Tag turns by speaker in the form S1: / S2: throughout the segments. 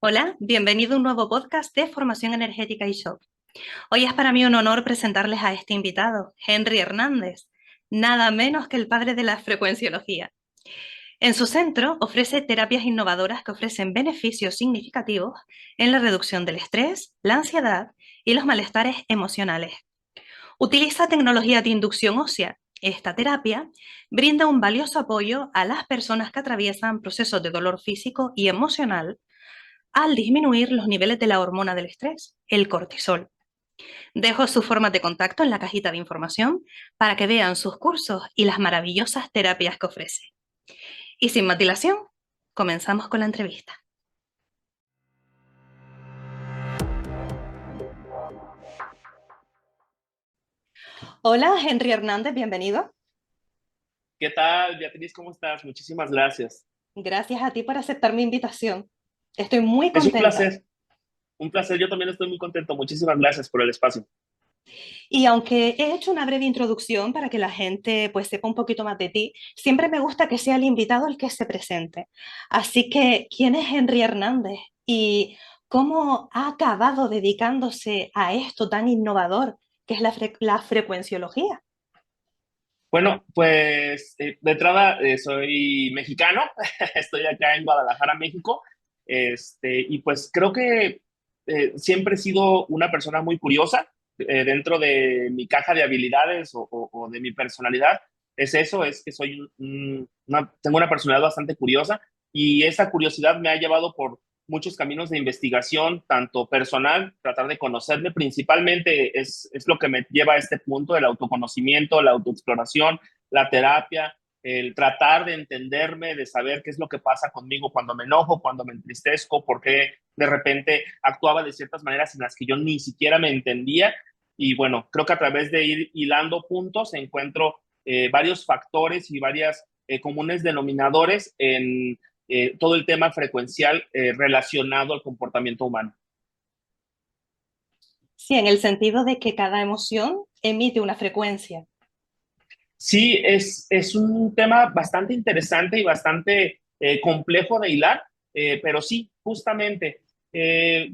S1: Hola, bienvenido a un nuevo podcast de Formación Energética y Shop. Hoy es para mí un honor presentarles a este invitado, Henry Hernández, nada menos que el padre de la frecuenciología. En su centro ofrece terapias innovadoras que ofrecen beneficios significativos en la reducción del estrés, la ansiedad y los malestares emocionales. Utiliza tecnología de inducción ósea. Esta terapia brinda un valioso apoyo a las personas que atraviesan procesos de dolor físico y emocional al disminuir los niveles de la hormona del estrés, el cortisol. Dejo sus formas de contacto en la cajita de información para que vean sus cursos y las maravillosas terapias que ofrece. Y sin más dilación, comenzamos con la entrevista. Hola, Henry Hernández, bienvenido.
S2: ¿Qué tal, Beatriz? ¿Cómo estás? Muchísimas gracias.
S1: Gracias a ti por aceptar mi invitación. Estoy muy
S2: Es un
S1: contenta.
S2: placer, un placer. Yo también estoy muy contento. Muchísimas gracias por el espacio.
S1: Y aunque he hecho una breve introducción para que la gente pues sepa un poquito más de ti, siempre me gusta que sea el invitado el que se presente. Así que, ¿quién es Henry Hernández y cómo ha acabado dedicándose a esto tan innovador que es la frecuenciología?
S2: Bueno, pues de entrada soy mexicano. Estoy acá en Guadalajara, México. Y pues creo que siempre he sido una persona muy curiosa dentro de mi caja de habilidades o de mi personalidad. Es eso, es que soy tengo una personalidad bastante curiosa y esa curiosidad me ha llevado por muchos caminos de investigación, tanto personal, tratar de conocerme, principalmente es lo que me lleva a este punto del autoconocimiento, la autoexploración, la terapia, el tratar de entenderme, de saber qué es lo que pasa conmigo cuando me enojo, cuando me entristezco, por qué de repente actuaba de ciertas maneras en las que yo ni siquiera me entendía. Y bueno, creo que a través de ir hilando puntos encuentro varios factores y varias comunes denominadores en todo el tema frecuencial relacionado al comportamiento humano.
S1: Sí, en el sentido de que cada emoción emite una frecuencia.
S2: Sí, es un tema bastante interesante y bastante complejo de hilar, pero sí, justamente eh,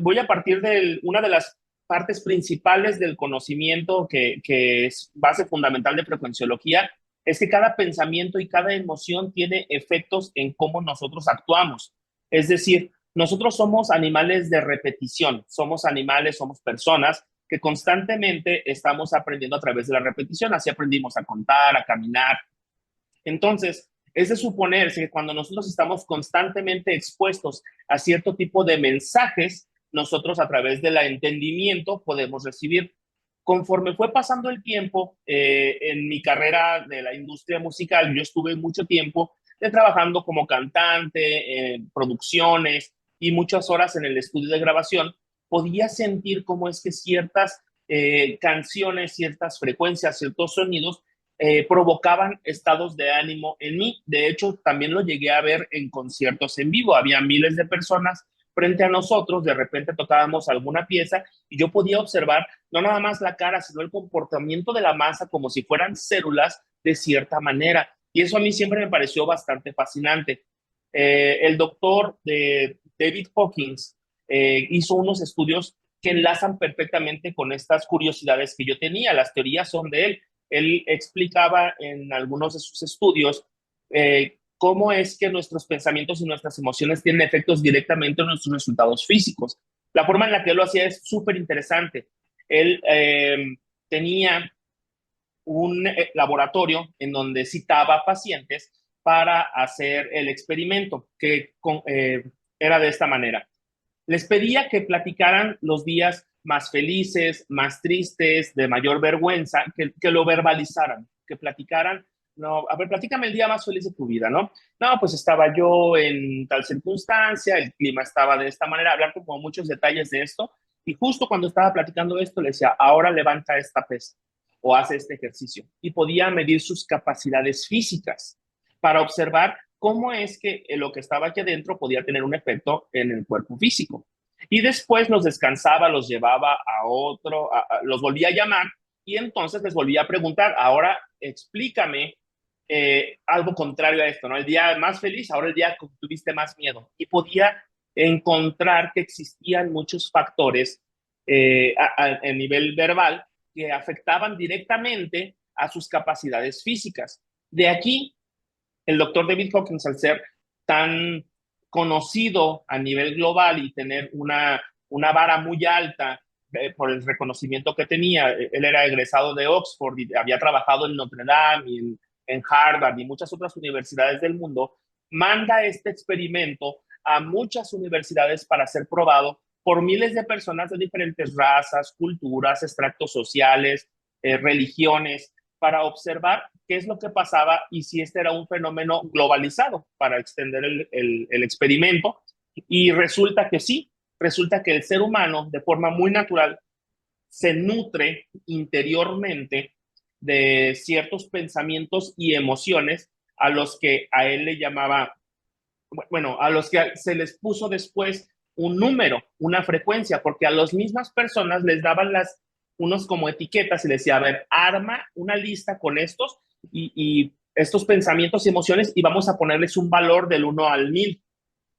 S2: voy a partir de una de las partes principales del conocimiento que es base fundamental de frecuenciología, es que cada pensamiento y cada emoción tiene efectos en cómo nosotros actuamos. Es decir, nosotros somos animales de repetición, somos animales, somos personas que constantemente estamos aprendiendo a través de la repetición. Así aprendimos a contar, a caminar. Entonces, es de suponerse que cuando nosotros estamos constantemente expuestos a cierto tipo de mensajes, nosotros a través del entendimiento podemos recibir. Conforme fue pasando el tiempo en mi carrera de la industria musical, yo estuve mucho tiempo trabajando como cantante, producciones y muchas horas en el estudio de grabación, podía sentir cómo es que ciertas canciones, ciertas frecuencias, ciertos sonidos provocaban estados de ánimo en mí. De hecho, también lo llegué a ver en conciertos en vivo. Había miles de personas frente a nosotros, de repente tocábamos alguna pieza y yo podía observar no nada más la cara, sino el comportamiento de la masa como si fueran células de cierta manera. Y eso a mí siempre me pareció bastante fascinante. El doctor David Hawkins hizo unos estudios que enlazan perfectamente con estas curiosidades que yo tenía. Las teorías son de él. Él explicaba en algunos de sus estudios cómo es que nuestros pensamientos y nuestras emociones tienen efectos directamente en nuestros resultados físicos. La forma en la que él lo hacía es súper interesante. Él tenía un laboratorio en donde citaba pacientes para hacer el experimento, que era de esta manera. Les pedía que platicaran los días más felices, más tristes, de mayor vergüenza, que lo verbalizaran, que platicaran. No, a ver, platícame el día más feliz de tu vida, ¿no? No, pues estaba yo en tal circunstancia, el clima estaba de esta manera, hablar como muchos detalles de esto. Y justo cuando estaba platicando esto, le decía, ahora levanta esta pesa o hace este ejercicio. Y podía medir sus capacidades físicas para observar cómo es que lo que estaba aquí adentro podía tener un efecto en el cuerpo físico. Y después los descansaba, los llevaba a otro, los volvía a llamar y entonces les volvía a preguntar, ahora explícame algo contrario a esto, ¿no? El día más feliz, ahora el día que tuviste más miedo. Y podía encontrar que existían muchos factores a nivel verbal que afectaban directamente a sus capacidades físicas. De aquí, el doctor David Hawkins, al ser tan conocido a nivel global y tener una vara muy alta por el reconocimiento que tenía, él era egresado de Oxford y había trabajado en Notre Dame y en Harvard y muchas otras universidades del mundo, manda este experimento a muchas universidades para ser probado por miles de personas de diferentes razas, culturas, estratos sociales, religiones, para observar qué es lo que pasaba y si este era un fenómeno globalizado para extender el experimento. Y resulta que sí, resulta que el ser humano de forma muy natural se nutre interiormente de ciertos pensamientos y emociones a los que a él le llamaba, bueno, a los que se les puso después un número, una frecuencia, porque a las mismas personas les daban unos como etiquetas y les decía, a ver, arma una lista con estos y estos pensamientos y emociones y vamos a ponerles un valor del 1 al 1000.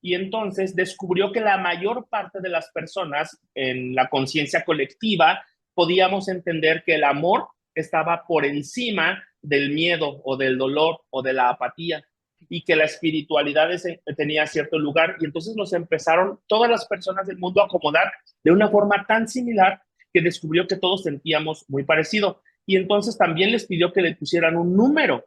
S2: Y entonces descubrió que la mayor parte de las personas en la conciencia colectiva podíamos entender que el amor estaba por encima del miedo o del dolor o de la apatía y que la espiritualidad tenía cierto lugar. Y entonces nos empezaron todas las personas del mundo a acomodar de una forma tan similar que descubrió que todos sentíamos muy parecido. Y entonces también les pidió que le pusieran un número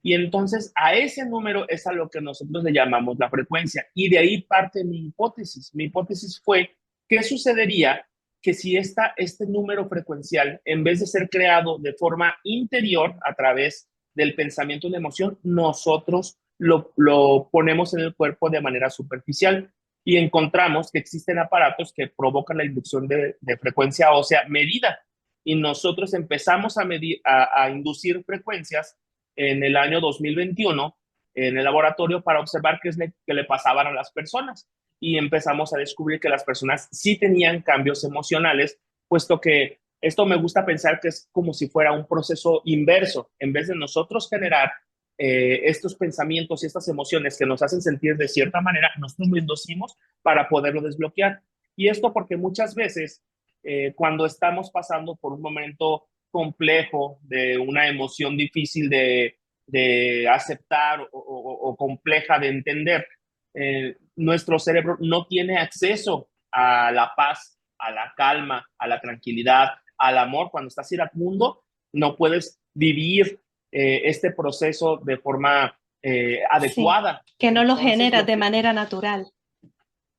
S2: y entonces a ese número es a lo que nosotros le llamamos la frecuencia. Y de ahí parte mi hipótesis. Mi hipótesis fue, ¿qué sucedería que si este número frecuencial, en vez de ser creado de forma interior a través del pensamiento y la emoción, nosotros lo ponemos en el cuerpo de manera superficial? Y encontramos que existen aparatos que provocan la inducción de frecuencia ósea medida. Y nosotros empezamos a inducir frecuencias en el año 2021 en el laboratorio para observar qué es lo que le pasaban a las personas. Y empezamos a descubrir que las personas sí tenían cambios emocionales, puesto que esto me gusta pensar que es como si fuera un proceso inverso. En vez de nosotros generar estos pensamientos y estas emociones que nos hacen sentir de cierta manera, nosotros lo inducimos para poderlo desbloquear. Y esto porque muchas veces cuando estamos pasando por un momento complejo, de una emoción difícil de aceptar o compleja de entender, nuestro cerebro no tiene acceso a la paz, a la calma, a la tranquilidad, al amor. Cuando estás iracundo, no puedes vivir este proceso de forma
S1: Sí,
S2: adecuada.
S1: que no lo
S2: Entonces,
S1: generas de manera natural.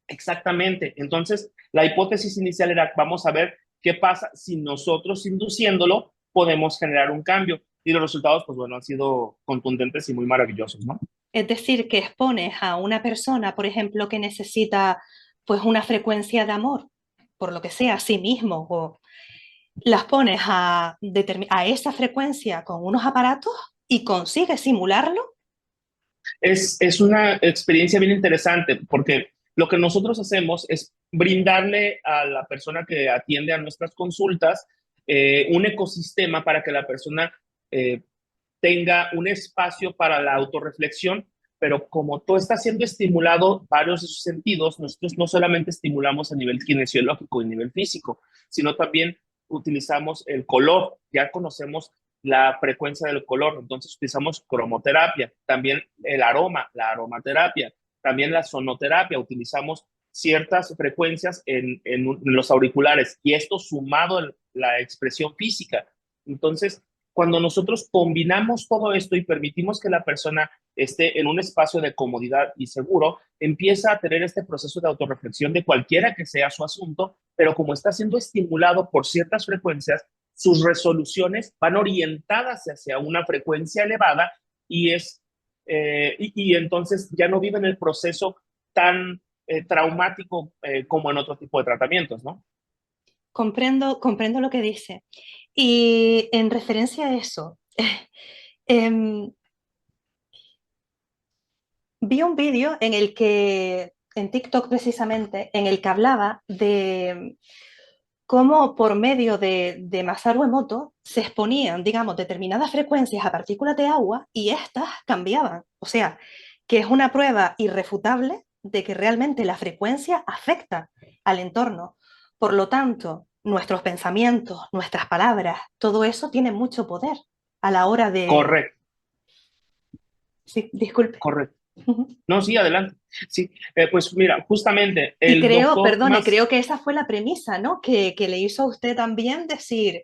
S2: exactamente. Entonces, la hipótesis inicial era, vamos a ver qué pasa si nosotros induciéndolo podemos generar un cambio. Y los resultados, pues bueno, han sido contundentes y muy maravillosos, ¿no?
S1: Es decir, que expones a una persona, por ejemplo, que necesita pues una frecuencia de amor, por lo que sea, a sí mismo, o las pones a esa frecuencia con unos aparatos y consigues simularlo.
S2: Es una experiencia bien interesante porque lo que nosotros hacemos es brindarle a la persona que atiende a nuestras consultas un ecosistema para que la persona eh, tenga un espacio para la autorreflexión, pero como todo está siendo estimulado varios de sus sentidos, nosotros no solamente estimulamos a nivel kinesiológico y a nivel físico, sino también utilizamos el color. Ya conocemos la frecuencia del color, entonces utilizamos cromoterapia, también el aroma, la aromaterapia, también la sonoterapia, utilizamos ciertas frecuencias en los auriculares y esto sumado a la expresión física. Entonces, cuando nosotros combinamos todo esto y permitimos que la persona esté en un espacio de comodidad y seguro, empieza a tener este proceso de autorreflexión de cualquiera que sea su asunto, pero como está siendo estimulado por ciertas frecuencias, sus resoluciones van orientadas hacia una frecuencia elevada y entonces ya no viven el proceso tan traumático como en otro tipo de tratamientos, ¿no?
S1: Comprendo lo que dice. Y en referencia a eso, em, vi un vídeo en el que, en TikTok precisamente, en el que hablaba de cómo por medio de Masaru Emoto se exponían, digamos, determinadas frecuencias a partículas de agua y éstas cambiaban. O sea, que es una prueba irrefutable de que realmente la frecuencia afecta al entorno. Por lo tanto, nuestros pensamientos, nuestras palabras, todo eso tiene mucho poder a la hora de...
S2: Correcto,
S1: Sí, disculpe.
S2: correcto. No, sí, adelante. Sí, pues mira, justamente
S1: Y
S2: el
S1: creo,
S2: doctor
S1: perdone,
S2: más
S1: creo que esa fue la premisa, ¿no? Que le hizo a usted también decir,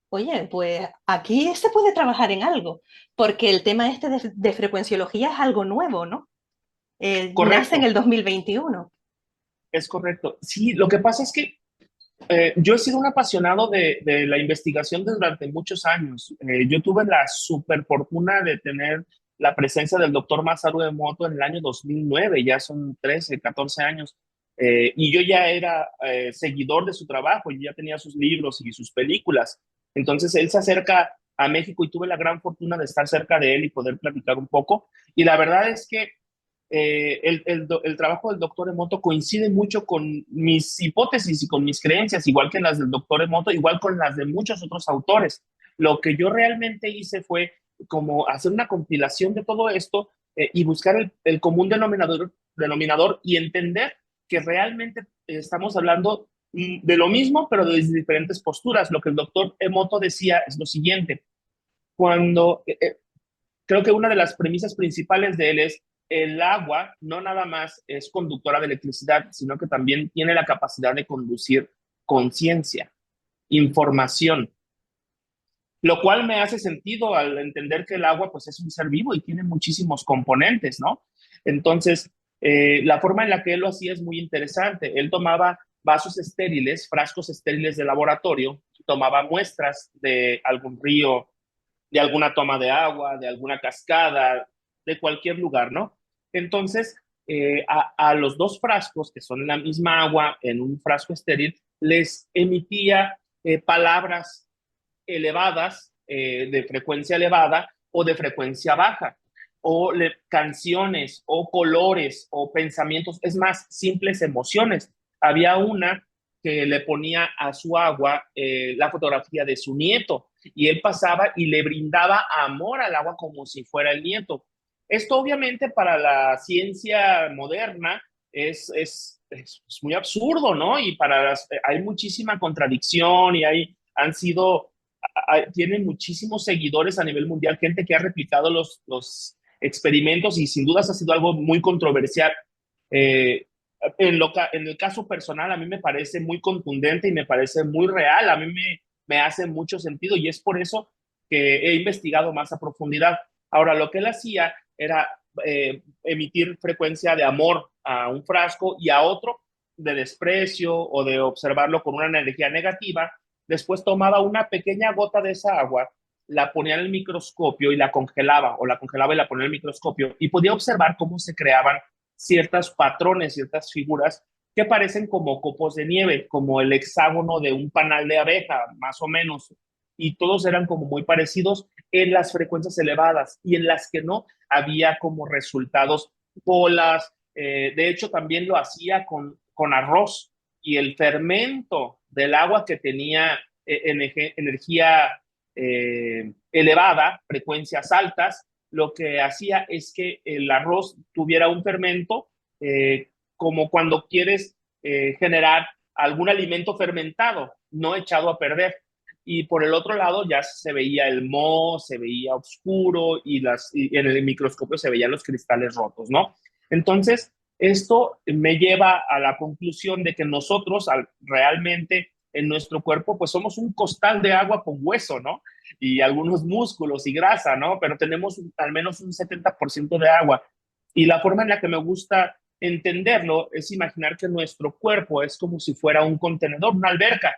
S1: oye, pues aquí se puede trabajar en algo, porque el tema este de frecuenciología es algo nuevo, ¿no? Nace en
S2: correcto,
S1: el 2021.
S2: es correcto. Sí, lo que pasa es que yo he sido un apasionado de la investigación durante muchos años. Yo tuve la super fortuna de tener la presencia del doctor Masaru Emoto en el año 2009, ya son 13, 14 años, y yo ya era seguidor de su trabajo, yo ya tenía sus libros y sus películas. Entonces él se acerca a México y tuve la gran fortuna de estar cerca de él y poder platicar un poco. Y la verdad es que el trabajo del doctor Emoto coincide mucho con mis hipótesis y con mis creencias, igual que las del doctor Emoto, igual con las de muchos otros autores. Lo que yo realmente hice fue como hacer una compilación de todo esto y buscar el común denominador y entender que realmente estamos hablando de lo mismo, pero desde diferentes posturas. Lo que el doctor Emoto decía es lo siguiente, cuando creo que una de las premisas principales de él es el agua no nada más es conductora de electricidad, sino que también tiene la capacidad de conducir conciencia, información, lo cual me hace sentido al entender que el agua pues es un ser vivo y tiene muchísimos componentes, ¿no? Entonces, la forma en la que él lo hacía es muy interesante. Él tomaba vasos estériles, frascos estériles de laboratorio, tomaba muestras de algún río, de alguna toma de agua, de alguna cascada, de cualquier lugar, ¿no? Entonces, a los dos frascos, que son la misma agua en un frasco estéril, les emitía palabras elevadas, de frecuencia elevada o de frecuencia baja, o canciones, o colores, o pensamientos, es más, simples emociones. Había una que le ponía a su agua la fotografía de su nieto y él pasaba y le brindaba amor al agua como si fuera el nieto. Esto obviamente para la ciencia moderna es muy absurdo, ¿no? Y hay muchísima contradicción y han sido, tienen muchísimos seguidores a nivel mundial, gente que ha replicado los experimentos y sin dudas ha sido algo muy controversial. Eh, en el caso personal, a mí me parece muy contundente y me parece muy real. A mí me hace mucho sentido y es por eso que he investigado más a profundidad. Ahora, lo que él hacía era emitir frecuencia de amor a un frasco y a otro de desprecio o de observarlo con una energía negativa. Después tomaba una pequeña gota de esa agua, la ponía en el microscopio y la congelaba, o la congelaba y la ponía en el microscopio, y podía observar cómo se creaban ciertos patrones, ciertas figuras que parecen como copos de nieve, como el hexágono de un panal de abeja, más o menos. Y todos eran como muy parecidos en las frecuencias elevadas y en las que no había como resultados bolas. De hecho, también lo hacía con arroz y el fermento del agua que tenía energía elevada, frecuencias altas, lo que hacía es que el arroz tuviera un fermento como cuando quieres generar algún alimento fermentado, no echado a perder. Y por el otro lado ya se veía el moho, se veía oscuro y en el microscopio se veían los cristales rotos, ¿no? Entonces, esto me lleva a la conclusión de que nosotros realmente en nuestro cuerpo pues somos un costal de agua con hueso, ¿no? Y algunos músculos y grasa, ¿no? Pero tenemos al menos un 70% de agua. Y la forma en la que me gusta entenderlo es imaginar que nuestro cuerpo es como si fuera un contenedor, una alberca.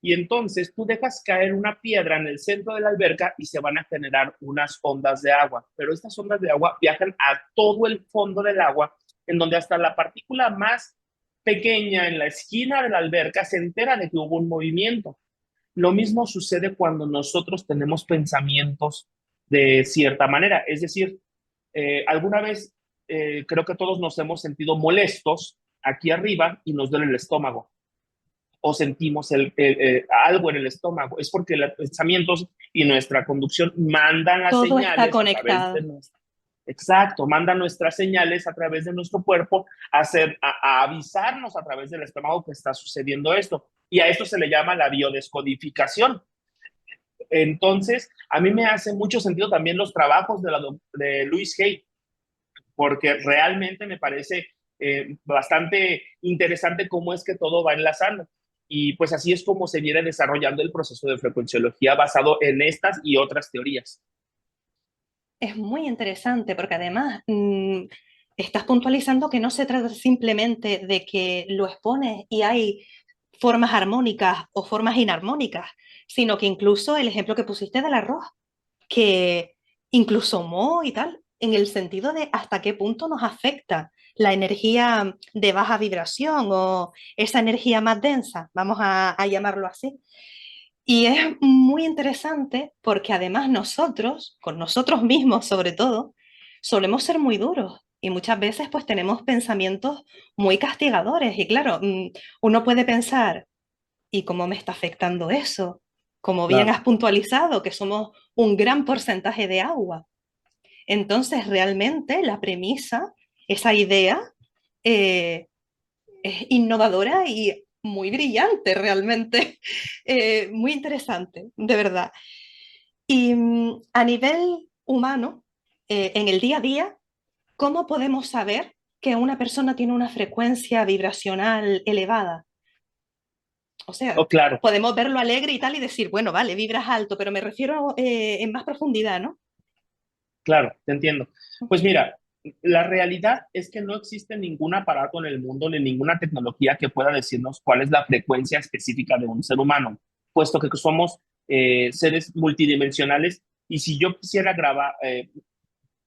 S2: Y entonces tú dejas caer una piedra en el centro de la alberca y se van a generar unas ondas de agua. Pero estas ondas de agua viajan a todo el fondo del agua, en donde hasta la partícula más pequeña en la esquina de la alberca se entera de que hubo un movimiento. Lo mismo sucede cuando nosotros tenemos pensamientos de cierta manera. Es decir, alguna vez creo que todos nos hemos sentido molestos aquí arriba y nos duele el estómago o sentimos algo en el estómago. Es porque los pensamientos y nuestra conducción mandan las
S1: Todo está
S2: señales a través de
S1: conectado.
S2: nuestra. Exacto, manda nuestras señales a través de nuestro cuerpo a avisarnos a través del estómago que está sucediendo esto. Y a esto se le llama la biodescodificación. Entonces, a mí me hace mucho sentido también los trabajos de Louise Hay, porque realmente me parece bastante interesante cómo es que todo va enlazando. Y pues así es como se viene desarrollando el proceso de frecuenciología basado en estas y otras teorías.
S1: Es muy interesante porque además estás puntualizando que no se trata simplemente de que lo expones y hay formas armónicas o formas inarmónicas, sino que incluso el ejemplo que pusiste del arroz, que incluso mo y tal, en el sentido de hasta qué punto nos afecta la energía de baja vibración o esa energía más densa, vamos a llamarlo así. Y es muy interesante porque además nosotros, con nosotros mismos sobre todo, solemos ser muy duros y muchas veces pues tenemos pensamientos muy castigadores y claro, uno puede pensar, ¿y cómo me está afectando eso? Como bien
S2: Claro,
S1: has puntualizado, que somos un gran porcentaje de agua. Entonces, realmente la premisa, esa idea, eh, es innovadora y muy brillante, realmente. Muy interesante, de verdad. Y a nivel humano, en el día a día, ¿cómo podemos saber que una persona tiene una frecuencia vibracional elevada? O sea,
S2: oh, claro.
S1: podemos verlo alegre y tal y decir, bueno, vale, vibras alto, pero me refiero en más profundidad, ¿no?
S2: Claro, te entiendo. Pues mira, la realidad es que no existe ningún aparato en el mundo ni ninguna tecnología que pueda decirnos cuál es la frecuencia específica de un ser humano, puesto que somos seres multidimensionales y si yo quisiera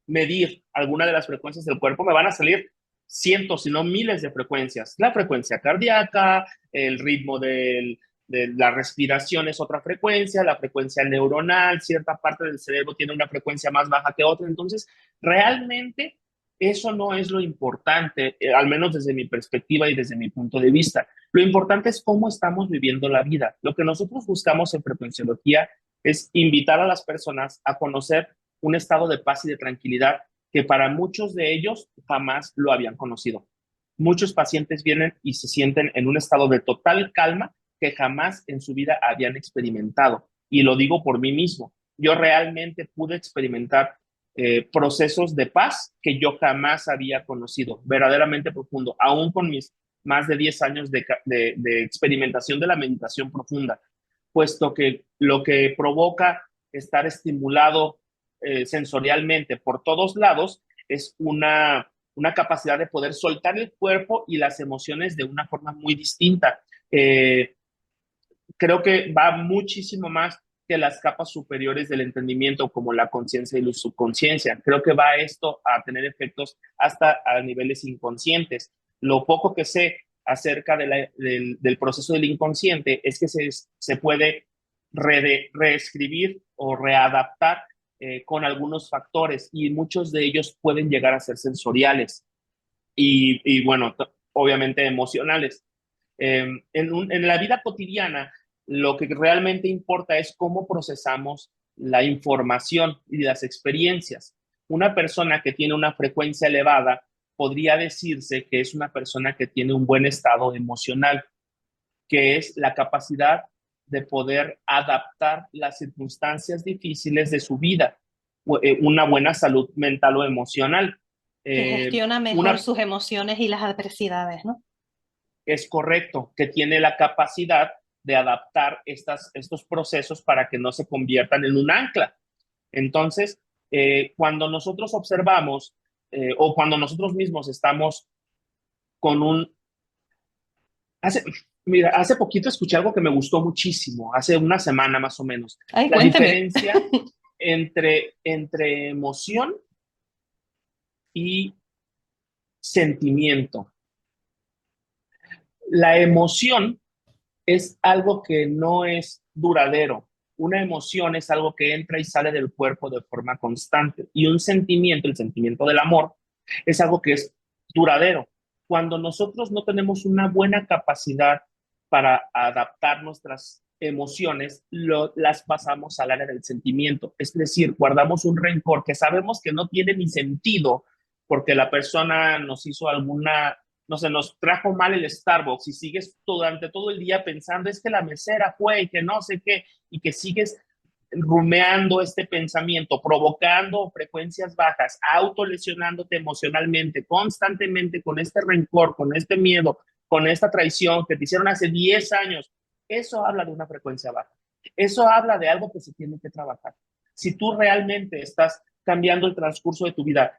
S2: medir alguna de las frecuencias del cuerpo, me van a salir cientos, si no miles de frecuencias. La frecuencia cardíaca, el ritmo de la respiración es otra frecuencia, la frecuencia neuronal, cierta parte del cerebro tiene una frecuencia más baja que otra. Entonces, realmente eso no es lo importante, al menos desde mi perspectiva y desde mi punto de vista. Lo importante es cómo estamos viviendo la vida. Lo que nosotros buscamos en frecuenciología es invitar a las personas a conocer un estado de paz y de tranquilidad que para muchos de ellos jamás lo habían conocido. Muchos pacientes vienen y se sienten en un estado de total calma que jamás en su vida habían experimentado. Y lo digo por mí mismo. Yo realmente pude experimentar procesos de paz que yo jamás había conocido, verdaderamente profundo, aún con mis más de 10 años de experimentación de la meditación profunda, puesto que lo que provoca estar estimulado sensorialmente por todos lados es una capacidad de poder soltar el cuerpo y las emociones de una forma muy distinta. Eh, Creo que va muchísimo más que las capas superiores del entendimiento, como la conciencia y la subconsciencia. Creo que va esto a tener efectos hasta a niveles inconscientes. Lo poco que sé acerca del proceso del inconsciente es que se puede reescribir o readaptar con algunos factores y muchos de ellos pueden llegar a ser sensoriales y bueno, obviamente emocionales. En la vida cotidiana, lo que realmente importa es cómo procesamos la información y las experiencias. Una persona que tiene una frecuencia elevada podría decirse que es una persona que tiene un buen estado emocional, que es la capacidad de poder adaptar las circunstancias difíciles de su vida, una buena salud mental o emocional.
S1: Que
S2: Eh,
S1: gestiona mejor
S2: una
S1: sus emociones y las adversidades, ¿no?
S2: es correcto, que tiene la capacidad de adaptar estos procesos para que no se conviertan en un ancla. Entonces, cuando nosotros observamos o cuando nosotros mismos estamos con un... Hace, mira, hace poquito escuché algo que me gustó muchísimo, hace una semana más o menos,
S1: Ay,
S2: la
S1: cuénteme.
S2: diferencia entre emoción y sentimiento. La emoción es algo que no es duradero. Una emoción es algo que entra y sale del cuerpo de forma constante. Y un sentimiento, el sentimiento del amor, es algo que es duradero. Cuando nosotros no tenemos una buena capacidad para adaptar nuestras emociones las pasamos al área del sentimiento. Es decir, guardamos un rencor que sabemos que no tiene ni sentido porque la persona nos hizo alguna, no sé, nos trajo mal el Starbucks y sigues durante todo el día pensando, es que la mesera fue y que no sé qué, y que sigues rumeando este pensamiento, provocando frecuencias bajas, autolesionándote emocionalmente, constantemente con este rencor, con este miedo, con esta traición que te hicieron hace 10 años. Eso habla de una frecuencia baja. Eso habla de algo que se tiene que trabajar. Si tú realmente estás cambiando el transcurso de tu vida,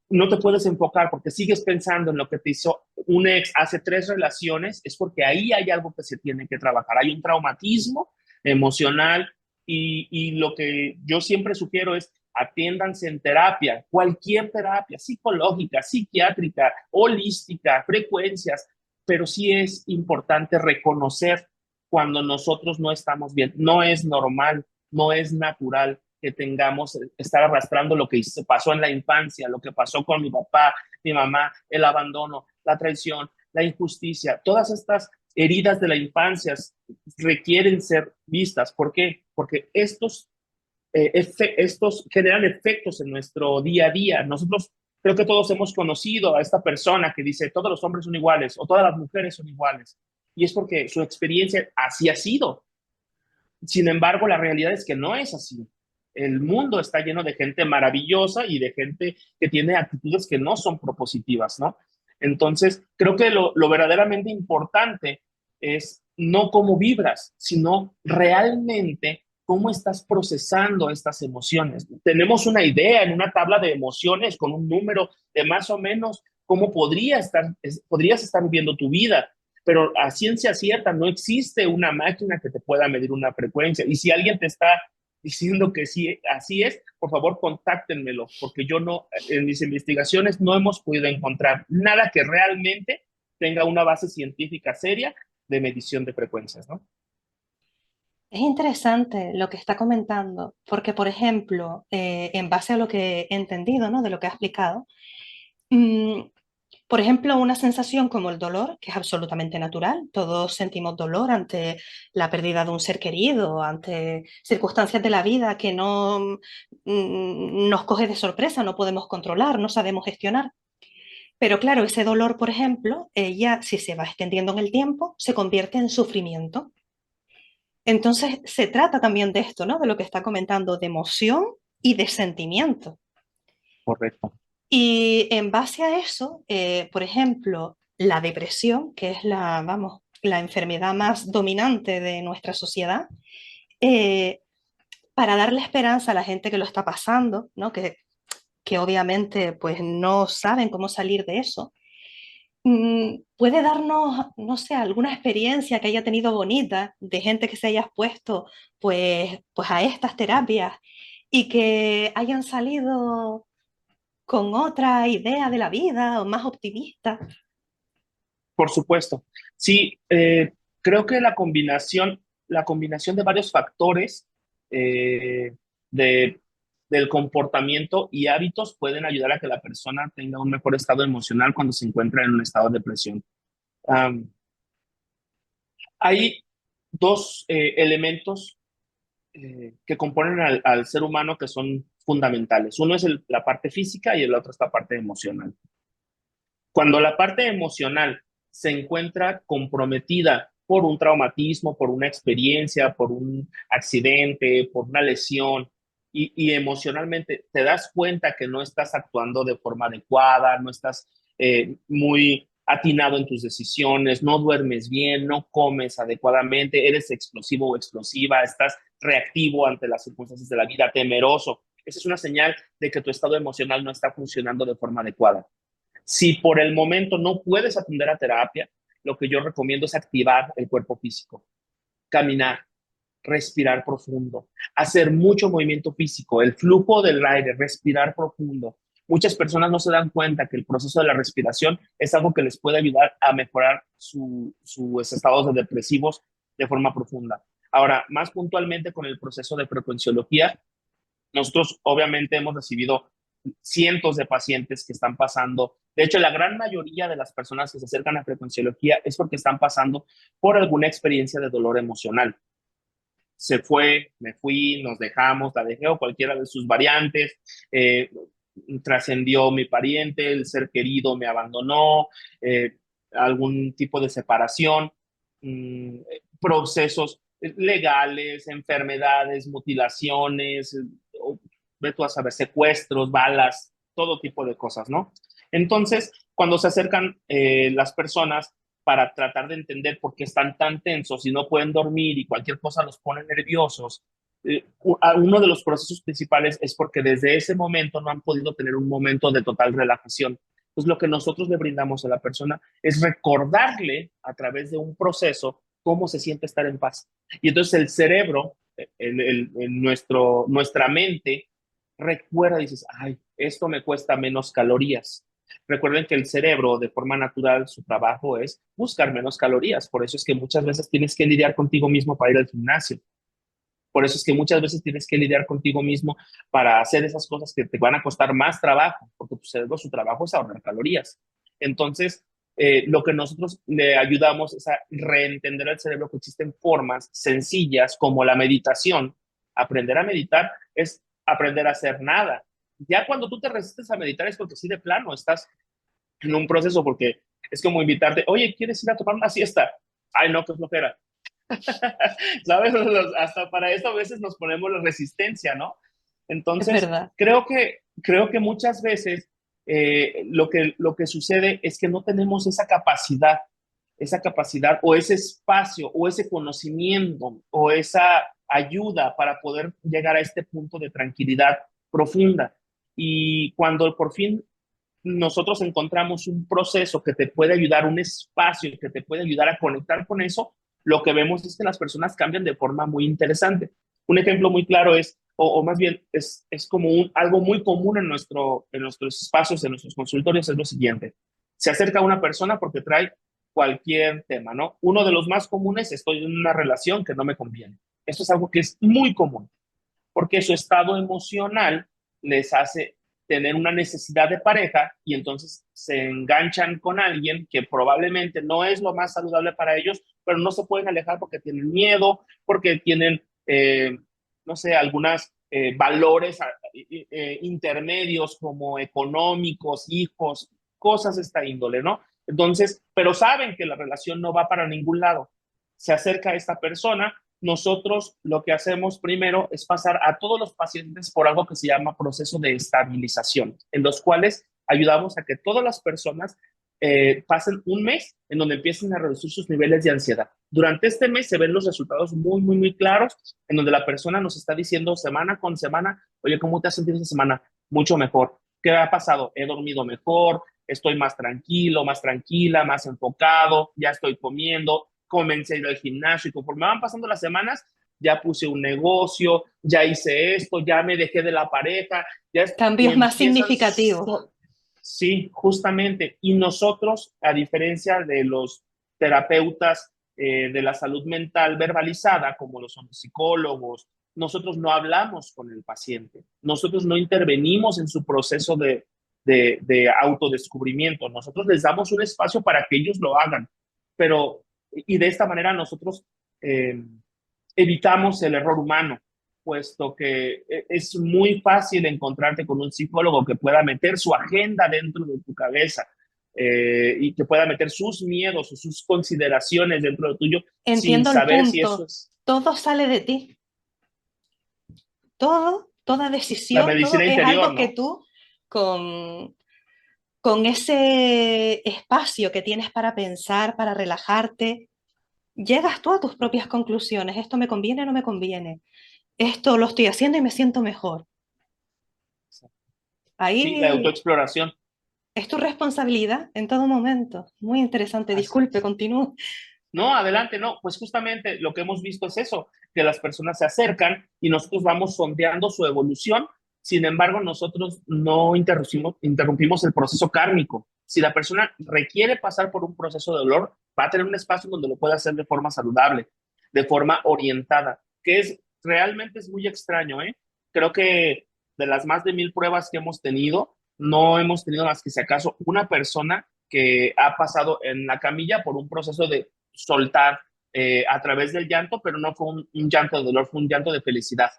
S2: no te puedes enfocar porque sigues pensando en lo que te hizo un ex hace 3 relaciones, es porque ahí hay algo que se tiene que trabajar. Hay un traumatismo emocional y lo que yo siempre sugiero es atiéndanse en terapia, cualquier terapia, psicológica, psiquiátrica, holística, frecuencias, pero sí es importante reconocer cuando nosotros no estamos bien. No es normal, no es natural que tengamos, estar arrastrando lo que pasó en la infancia, lo que pasó con mi papá, mi mamá, el abandono, la traición, la injusticia, todas estas heridas de la infancia requieren ser vistas. ¿Por qué? Porque estos generan efectos en nuestro día a día. Nosotros creo que todos hemos conocido a esta persona que dice todos los hombres son iguales o todas las mujeres son iguales. Y es porque su experiencia así ha sido. Sin embargo, la realidad es que no es así. El mundo está lleno de gente maravillosa y de gente que tiene actitudes que no son propositivas, ¿no? Entonces, creo que lo verdaderamente importante es no cómo vibras, sino realmente cómo estás procesando estas emociones. Tenemos una idea en una tabla de emociones con un número de más o menos cómo podrías estar viviendo tu vida, pero a ciencia cierta no existe una máquina que te pueda medir una frecuencia. Y si alguien te está diciendo que sí, así es, por favor contáctenmelo, porque yo no, en mis investigaciones no hemos podido encontrar nada que realmente tenga una base científica seria de medición de frecuencias, ¿no?
S1: Es interesante lo que está comentando, porque, por ejemplo, en base a lo que he entendido, ¿no? De lo que ha explicado, mm, por ejemplo, una sensación como el dolor, que es absolutamente natural. Todos sentimos dolor ante la pérdida de un ser querido, ante circunstancias de la vida que no nos coge de sorpresa, no podemos controlar, no sabemos gestionar. Pero claro, ese dolor, por ejemplo, ya si se va extendiendo en el tiempo, se convierte en sufrimiento. Entonces, se trata también de esto, ¿no? De lo que está comentando, de emoción y de sentimiento.
S2: Correcto.
S1: Y en base a eso, por ejemplo, la depresión, que es la, vamos, la enfermedad más dominante de nuestra sociedad, eh, para darle esperanza a la gente que lo está pasando, ¿no? Que obviamente pues no saben cómo salir de eso, puede darnos, no sé, alguna experiencia que haya tenido bonita de gente que se haya expuesto pues a estas terapias y que hayan salido con otra idea de la vida o más optimista.
S2: Por supuesto. Sí, creo que la combinación de varios factores eh, de, del comportamiento y hábitos pueden ayudar a que la persona tenga un mejor estado emocional cuando se encuentra en un estado de depresión. Um, Hay dos elementos que componen al ser humano que son fundamentales. Uno es la parte física y el otro es la parte emocional. Cuando la parte emocional se encuentra comprometida por un traumatismo, por una experiencia, por un accidente, por una lesión, y emocionalmente te das cuenta que no estás actuando de forma adecuada, no estás muy atinado en tus decisiones, no duermes bien, no comes adecuadamente, eres explosivo o explosiva, estás reactivo ante las circunstancias de la vida, temeroso. Esa es una señal de que tu estado emocional no está funcionando de forma adecuada. Si por el momento no puedes atender a terapia, lo que yo recomiendo es activar el cuerpo físico, caminar, respirar profundo, hacer mucho movimiento físico, el flujo del aire, respirar profundo. Muchas personas no se dan cuenta que el proceso de la respiración es algo que les puede ayudar a mejorar sus estados de depresivos de forma profunda. Ahora, más puntualmente con el proceso de frecuenciología, nosotros obviamente hemos recibido cientos de pacientes que están pasando. De hecho, la gran mayoría de las personas que se acercan a frecuenciología es porque están pasando por alguna experiencia de dolor emocional. se fue, me fui, nos dejamos, la dejé o cualquiera de sus variantes, eh, trascendió mi pariente, el ser querido me abandonó, algún tipo de separación, procesos legales, enfermedades, mutilaciones, ve tú a saber, secuestros, balas, todo tipo de cosas, ¿no? Entonces, cuando se acercan las personas para tratar de entender por qué están tan tensos y no pueden dormir y cualquier cosa los pone nerviosos, uno de los procesos principales es porque desde ese momento no han podido tener un momento de total relajación. Pues lo que nosotros le brindamos a la persona es recordarle a través de un proceso cómo se siente estar en paz. Y entonces el cerebro, nuestra mente, recuerda y dices, ay, esto me cuesta menos calorías. Recuerden que el cerebro, de forma natural, su trabajo es buscar menos calorías. Por eso es que muchas veces tienes que lidiar contigo mismo para ir al gimnasio. Por eso es que muchas veces tienes que lidiar contigo mismo para hacer esas cosas que te van a costar más trabajo, porque tu cerebro, su trabajo es ahorrar calorías. Entonces, lo que nosotros le ayudamos es a reentender al cerebro que existen formas sencillas como la meditación. Aprender a meditar es aprender a hacer nada. Ya cuando tú te resistes a meditar es porque sí, de plano, estás en un proceso, porque es como invitarte, oye, ¿quieres ir a tomar una siesta? Ay, no, qué flojera. ¿Sabes? Hasta para eso a veces nos ponemos la resistencia, ¿no?
S1: Es
S2: Entonces,
S1: verdad.
S2: creo que muchas veces lo que sucede es que no tenemos esa capacidad o ese espacio o ese conocimiento o esa ayuda para poder llegar a este punto de tranquilidad profunda. Y cuando por fin nosotros encontramos un proceso que te puede ayudar, un espacio que te puede ayudar a conectar con eso, lo que vemos es que las personas cambian de forma muy interesante. Un ejemplo muy claro es, o más bien es como algo muy común en nuestros espacios, en nuestros consultorios, es lo siguiente. Se acerca una persona porque trae cualquier tema, ¿no? Uno de los más comunes, estoy en una relación que no me conviene. Esto es algo que es muy común porque su estado emocional les hace tener una necesidad de pareja y entonces se enganchan con alguien que probablemente no es lo más saludable para ellos, pero no se pueden alejar porque tienen miedo, porque tienen, no sé, algunos valores intermedios como económicos, hijos, cosas de esta índole, ¿no? Entonces, pero saben que la relación no va para ningún lado. Se acerca a esta persona, nosotros lo que hacemos primero es pasar a todos los pacientes por algo que se llama proceso de estabilización, en los cuales ayudamos a que todas las personas pasen un mes en donde empiecen a reducir sus niveles de ansiedad. Durante este mes se ven los resultados muy, muy, muy claros, en donde la persona nos está diciendo semana con semana, oye, ¿cómo te has sentido esta semana? Mucho mejor. ¿Qué ha pasado? He dormido mejor, estoy más tranquilo, más tranquila, más enfocado, ya estoy comiendo, comencé a ir al gimnasio y conforme van pasando las semanas, ya puse un negocio, ya hice esto, ya me dejé de la pareja, y
S1: Cambios más
S2: empiezan,
S1: significativos.
S2: sí, justamente, y nosotros, a diferencia de los terapeutas de la salud mental verbalizada, como lo son los psicólogos, nosotros no hablamos con el paciente, nosotros no intervenimos en su proceso de autodescubrimiento, nosotros les damos un espacio para que ellos lo hagan, pero y de esta manera nosotros eh, evitamos el error humano, puesto que es muy fácil encontrarte con un psicólogo que pueda meter su agenda dentro de tu cabeza y que pueda meter sus miedos o sus consideraciones dentro de tuyo sin
S1: Entiendo el
S2: saber si eso
S1: punto.
S2: es
S1: Todo sale de ti. Todo, toda
S2: la
S1: decisión, todo
S2: medicina
S1: es
S2: interior,
S1: algo que
S2: ¿no?
S1: tú con, con ese espacio que tienes para pensar, para relajarte, llegas tú a tus propias conclusiones. Esto me conviene o no me conviene. Esto lo estoy haciendo y me siento mejor.
S2: Sí, la
S1: Ahí
S2: autoexploración.
S1: es tu responsabilidad en todo momento. Muy interesante.
S2: Así
S1: Disculpe,
S2: es.
S1: continúo.
S2: No, adelante, no, pues justamente lo que hemos visto es eso, que las personas se acercan y nosotros vamos sondeando su evolución, sin embargo, nosotros no interrumpimos el proceso kármico. Si la persona requiere pasar por un proceso de dolor, va a tener un espacio donde lo pueda hacer de forma saludable, de forma orientada, que realmente es muy extraño, ¿eh? Creo que de las más de 1000 pruebas que hemos tenido, no hemos tenido más que si acaso una persona que ha pasado en la camilla por un proceso de soltar, a través del llanto, pero no fue un llanto de dolor, fue un llanto de felicidad,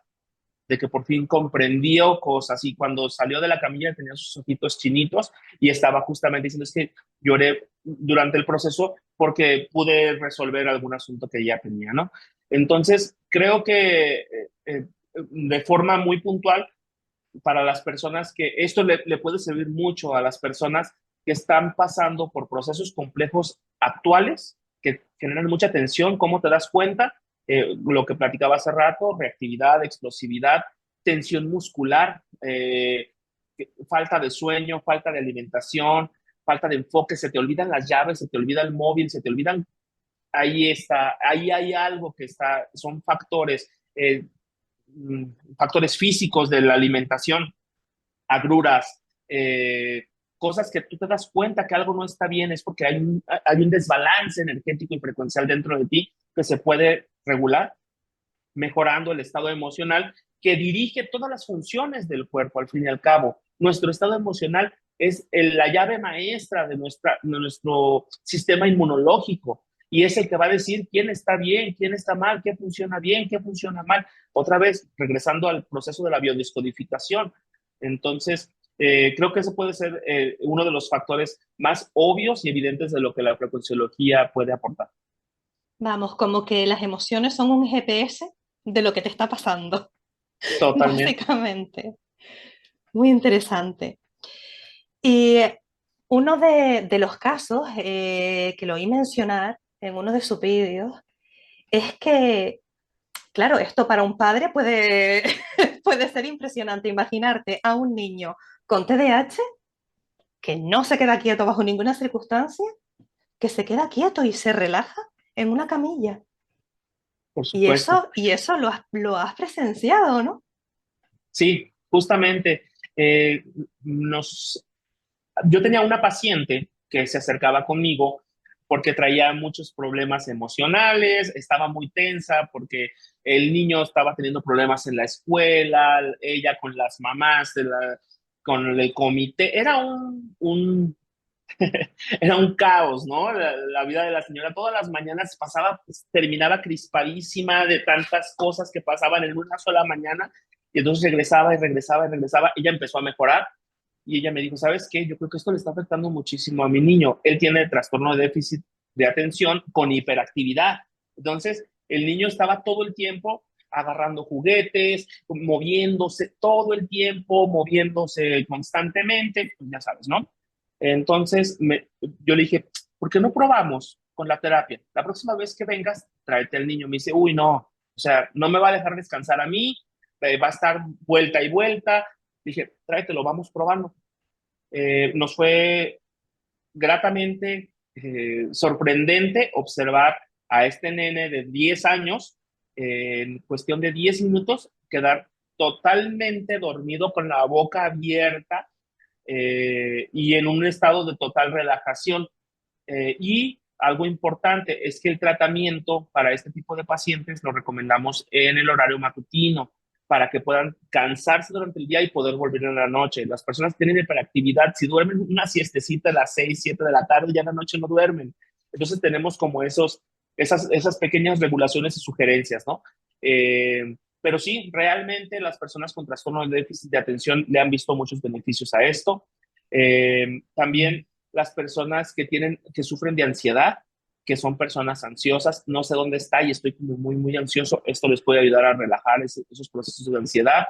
S2: de que por fin comprendió cosas y cuando salió de la camilla tenía sus ojitos chinitos y estaba justamente diciendo es que lloré durante el proceso porque pude resolver algún asunto que ella tenía, ¿no? Entonces, creo que de forma muy puntual para las personas que esto le puede servir mucho a las personas que están pasando por procesos complejos actuales que generan mucha tensión, ¿cómo te das cuenta? Lo que platicaba hace rato, reactividad, explosividad, tensión muscular, falta de sueño, falta de alimentación, falta de enfoque, se te olvidan las llaves, se te olvida el móvil, se te olvidan, ahí está, ahí hay algo que está, son factores, factores físicos de la alimentación, agruras, cosas que tú te das cuenta que algo no está bien, es porque hay un desbalance energético y frecuencial dentro de ti que se puede regular mejorando el estado emocional que dirige todas las funciones del cuerpo, al fin y al cabo. Nuestro estado emocional es la llave maestra de nuestro sistema inmunológico y es el que va a decir quién está bien, quién está mal, qué funciona bien, qué funciona mal. Otra vez, regresando al proceso de la biodescodificación. Entonces, creo que ese puede ser uno de los factores más obvios y evidentes de lo que la frecuenciología puede aportar.
S1: Vamos, como que las emociones son un GPS de lo que te está pasando,
S2: Totalmente.
S1: básicamente. Muy interesante. Y uno de los casos que lo oí mencionar en uno de sus vídeos es que, claro, esto para un padre puede, puede ser impresionante. Imaginarte a un niño con TDAH que no se queda quieto bajo ninguna circunstancia, que se queda quieto y se relaja en una camilla.
S2: Por supuesto.
S1: Y eso lo has presenciado, ¿no?
S2: Sí, justamente. eh, nos, yo tenía una paciente que se acercaba conmigo porque traía muchos problemas emocionales, estaba muy tensa porque el niño estaba teniendo problemas en la escuela, ella con las mamás, con el comité. Era un caos, ¿no? La vida de la señora todas las mañanas pasaba, pues, terminaba crispadísima de tantas cosas que pasaban en una sola mañana y entonces regresaba y regresaba y regresaba. Ella empezó a mejorar y ella me dijo, ¿sabes qué? Yo creo que esto le está afectando muchísimo a mi niño. Él tiene trastorno de déficit de atención con hiperactividad. Entonces, el niño estaba todo el tiempo agarrando juguetes, moviéndose todo el tiempo, moviéndose constantemente, pues ya sabes, ¿no? Entonces, yo le dije, ¿por qué no probamos con la terapia? La próxima vez que vengas, tráete al niño. Me dice, uy, no, o sea, no me va a dejar descansar a mí, va a estar vuelta y vuelta. Dije, tráetelo, vamos probando. Nos fue gratamente sorprendente observar a este nene de 10 años en cuestión de 10 minutos quedar totalmente dormido con la boca abierta y en un estado de total relajación. Y algo importante es que el tratamiento para este tipo de pacientes lo recomendamos en el horario matutino para que puedan cansarse durante el día y poder volver en la noche. Las personas que tienen hiperactividad, si duermen una siestecita a las 6, 7 de la tarde, ya en la noche no duermen. Entonces tenemos como esas pequeñas regulaciones y sugerencias, ¿no? Pero sí, realmente las personas con trastorno de déficit de atención le han visto muchos beneficios a esto. También las personas que sufren de ansiedad, que son personas ansiosas, no sé dónde está y estoy como muy, muy ansioso, esto les puede ayudar a relajar esos procesos de ansiedad.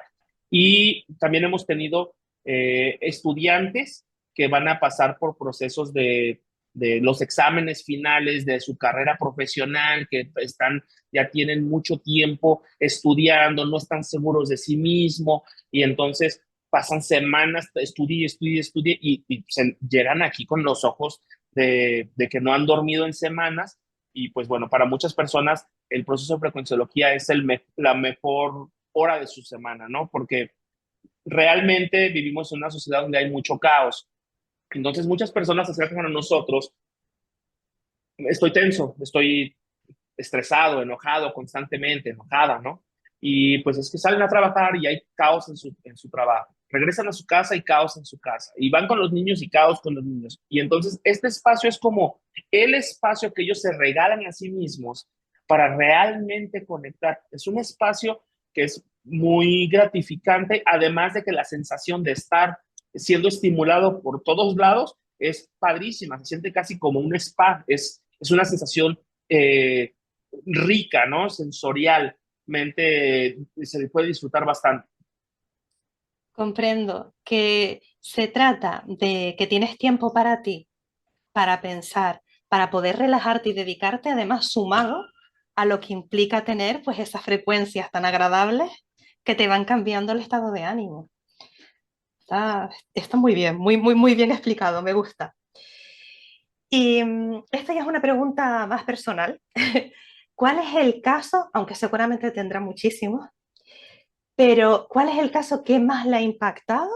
S2: Y también hemos tenido estudiantes que van a pasar por procesos de los exámenes finales de su carrera profesional, que ya tienen mucho tiempo estudiando, no están seguros de sí mismo y entonces pasan semanas, estudie y se llegan aquí con los ojos de que no han dormido en semanas y pues bueno, para muchas personas el proceso de frecuenciología es la mejor hora de su semana, ¿no? Porque realmente vivimos en una sociedad donde hay mucho caos. Entonces muchas personas se acercan a nosotros, estoy tenso, estoy estresado, enojado constantemente, enojada, ¿no? Y pues es que salen a trabajar y hay caos en su trabajo. Regresan a su casa y caos en su casa. Y van con los niños y caos con los niños. Y entonces este espacio es como el espacio que ellos se regalan a sí mismos para realmente conectar. Es un espacio que es muy gratificante, además de que la sensación de estar siendo estimulado por todos lados es padrísima, se siente casi como un spa, es una sensación eh, rica, ¿no? Sensorialmente se puede disfrutar bastante.
S1: Comprendo que se trata de que tienes tiempo para ti, para pensar, para poder relajarte y dedicarte, además sumado a lo que implica tener pues esas frecuencias tan agradables que te van cambiando el estado de ánimo. Está muy bien, muy bien explicado, me gusta. Y esta ya es una pregunta más personal. ¿Cuál es el caso, aunque seguramente tendrá muchísimos, pero cuál es el caso que más le ha impactado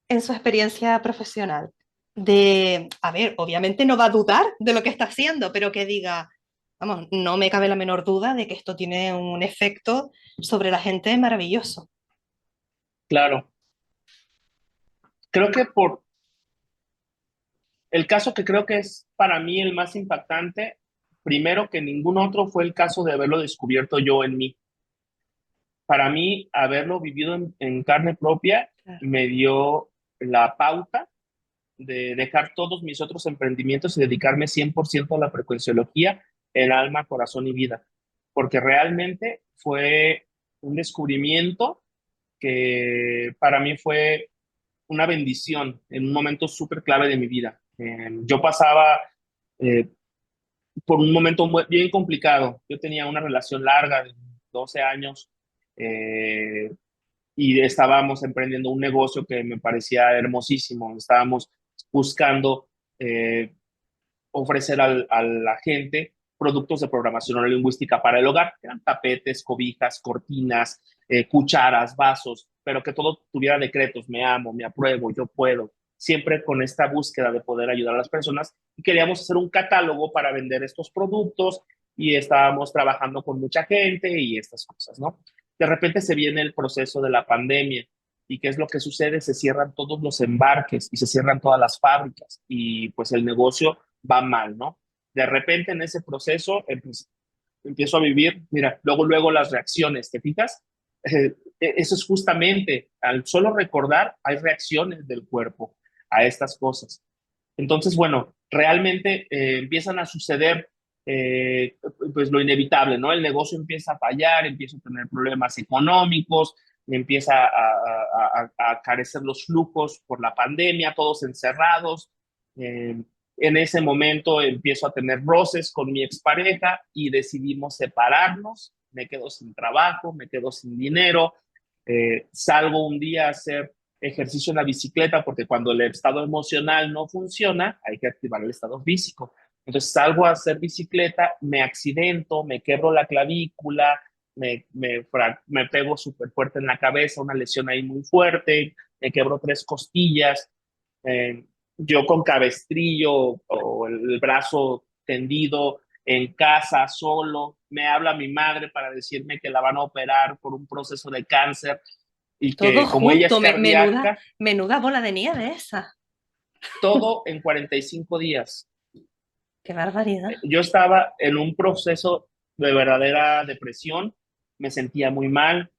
S1: en su experiencia profesional? De, a ver, obviamente no va a dudar de lo que está haciendo, pero que diga, vamos, no me cabe la menor duda de que esto tiene un efecto sobre la gente maravilloso.
S2: Claro, creo que por el caso que creo que es para mí el más impactante, primero que ningún otro, fue el caso de haberlo descubierto yo en mí. Para mí, haberlo vivido en carne propia
S1: Claro.
S2: me dio la pauta de dejar todos mis otros emprendimientos y dedicarme 100% a la frecuenciología, el alma, corazón y vida, porque realmente fue un descubrimiento que para mí fue una bendición en un momento súper clave de mi vida. Yo pasaba eh, por un momento bien complicado. Yo tenía una relación larga de 12 años eh, y estábamos emprendiendo un negocio que me parecía hermosísimo. Estábamos buscando eh, ofrecer a la gente productos de programación neurolingüística para el hogar, que eran tapetes, cobijas, cortinas, cucharas, vasos, pero que todo tuviera decretos, me amo, me apruebo, yo puedo, siempre con esta búsqueda de poder ayudar a las personas. Y queríamos hacer un catálogo para vender estos productos y estábamos trabajando con mucha gente y estas cosas, ¿no? De repente se viene el proceso de la pandemia. ¿Y qué es lo que sucede? Se cierran todos los embarques y se cierran todas las fábricas y pues el negocio va mal, ¿no? De repente en ese proceso empiezo a vivir, mira, luego las reacciones, ¿te fijas? Eso es justamente, al solo recordar, hay reacciones del cuerpo a estas cosas. Entonces, bueno, realmente empiezan a suceder pues lo inevitable, ¿no? El negocio empieza a fallar, empieza a tener problemas económicos, empieza a carecer los flujos por la pandemia, todos encerrados. Eh, en ese momento empiezo a tener roces con mi expareja y decidimos separarnos. Me quedo sin trabajo, me quedo sin dinero. Salgo un día a hacer ejercicio en la bicicleta porque cuando el estado emocional no funciona, hay que activar el estado físico. Entonces salgo a hacer bicicleta, me accidento, me quebro la clavícula, me pego súper fuerte en la cabeza, una lesión ahí muy fuerte, me quebro 3 costillas, eh, yo con cabestrillo o el brazo tendido en casa solo, me habla mi madre para decirme que la van a operar por un proceso de cáncer y
S1: Todo
S2: que como ella es
S1: junto,
S2: cardíaca,
S1: menuda bola de nieve esa.
S2: todo en 45 días.
S1: Qué barbaridad.
S2: Yo estaba en un proceso de verdadera depresión, me sentía muy mal,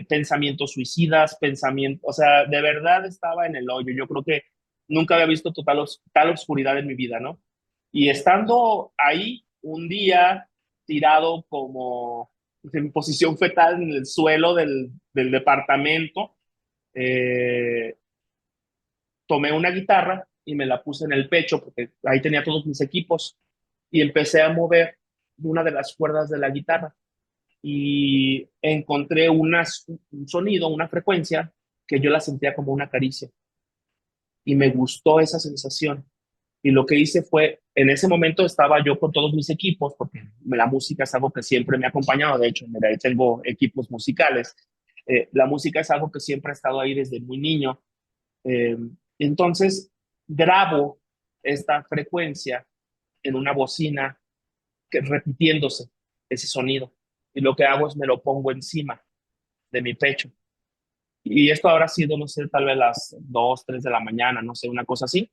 S2: pensamientos suicidas, pensamientos, o sea, de verdad estaba en el hoyo. Yo creo que nunca había visto tal oscuridad en mi vida, ¿no? Y estando ahí un día tirado como en posición fetal en el suelo del departamento, eh, tomé una guitarra y me la puse en el pecho porque ahí tenía todos mis equipos y empecé a mover una de las cuerdas de la guitarra y encontré un sonido, una frecuencia que yo la sentía como una caricia y me gustó esa sensación. Y lo que hice fue, en ese momento estaba yo con todos mis equipos, porque la música es algo que siempre me ha acompañado, de hecho, mira, ahí tengo equipos musicales. La música es algo que siempre ha estado ahí desde muy niño. Eh, entonces, grabo esta frecuencia en una bocina repitiéndose ese sonido. Y lo que hago es me lo pongo encima de mi pecho. Y esto habrá sido, no sé, tal vez las 2, 3 de la mañana, no sé, una cosa así.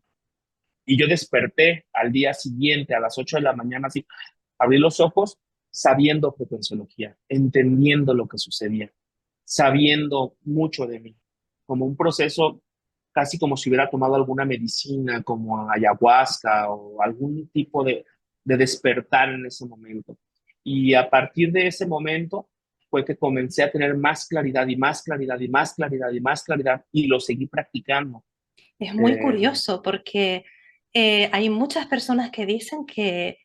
S2: Y yo desperté al día siguiente, a las 8 de la mañana, así, abrí los ojos sabiendo frecuenciología, entendiendo lo que sucedía, sabiendo mucho de mí, como un proceso casi como si hubiera tomado alguna medicina, como ayahuasca o algún tipo de despertar en ese momento. Y a partir de ese momento fue que comencé a tener más claridad y más claridad y más claridad y más claridad y lo seguí practicando.
S1: Es muy
S2: Eh,
S1: curioso porque hay muchas personas que dicen que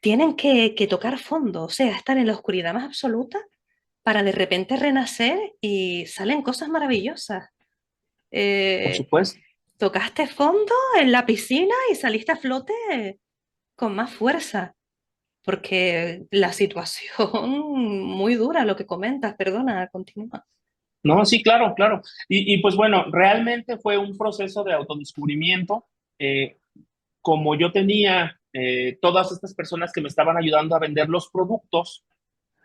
S1: tienen que tocar fondo, o sea, estar en la oscuridad más absoluta para de repente renacer y salen cosas maravillosas.
S2: por
S1: Eh,
S2: supuesto.
S1: Tocaste fondo en la piscina y saliste a flote con más fuerza, porque la situación muy dura, lo que comentas, perdona, continúa.
S2: No, sí, claro, claro. Y pues bueno, realmente fue un proceso de autodescubrimiento. Eh, Como yo tenía todas estas personas que me estaban ayudando a vender los productos,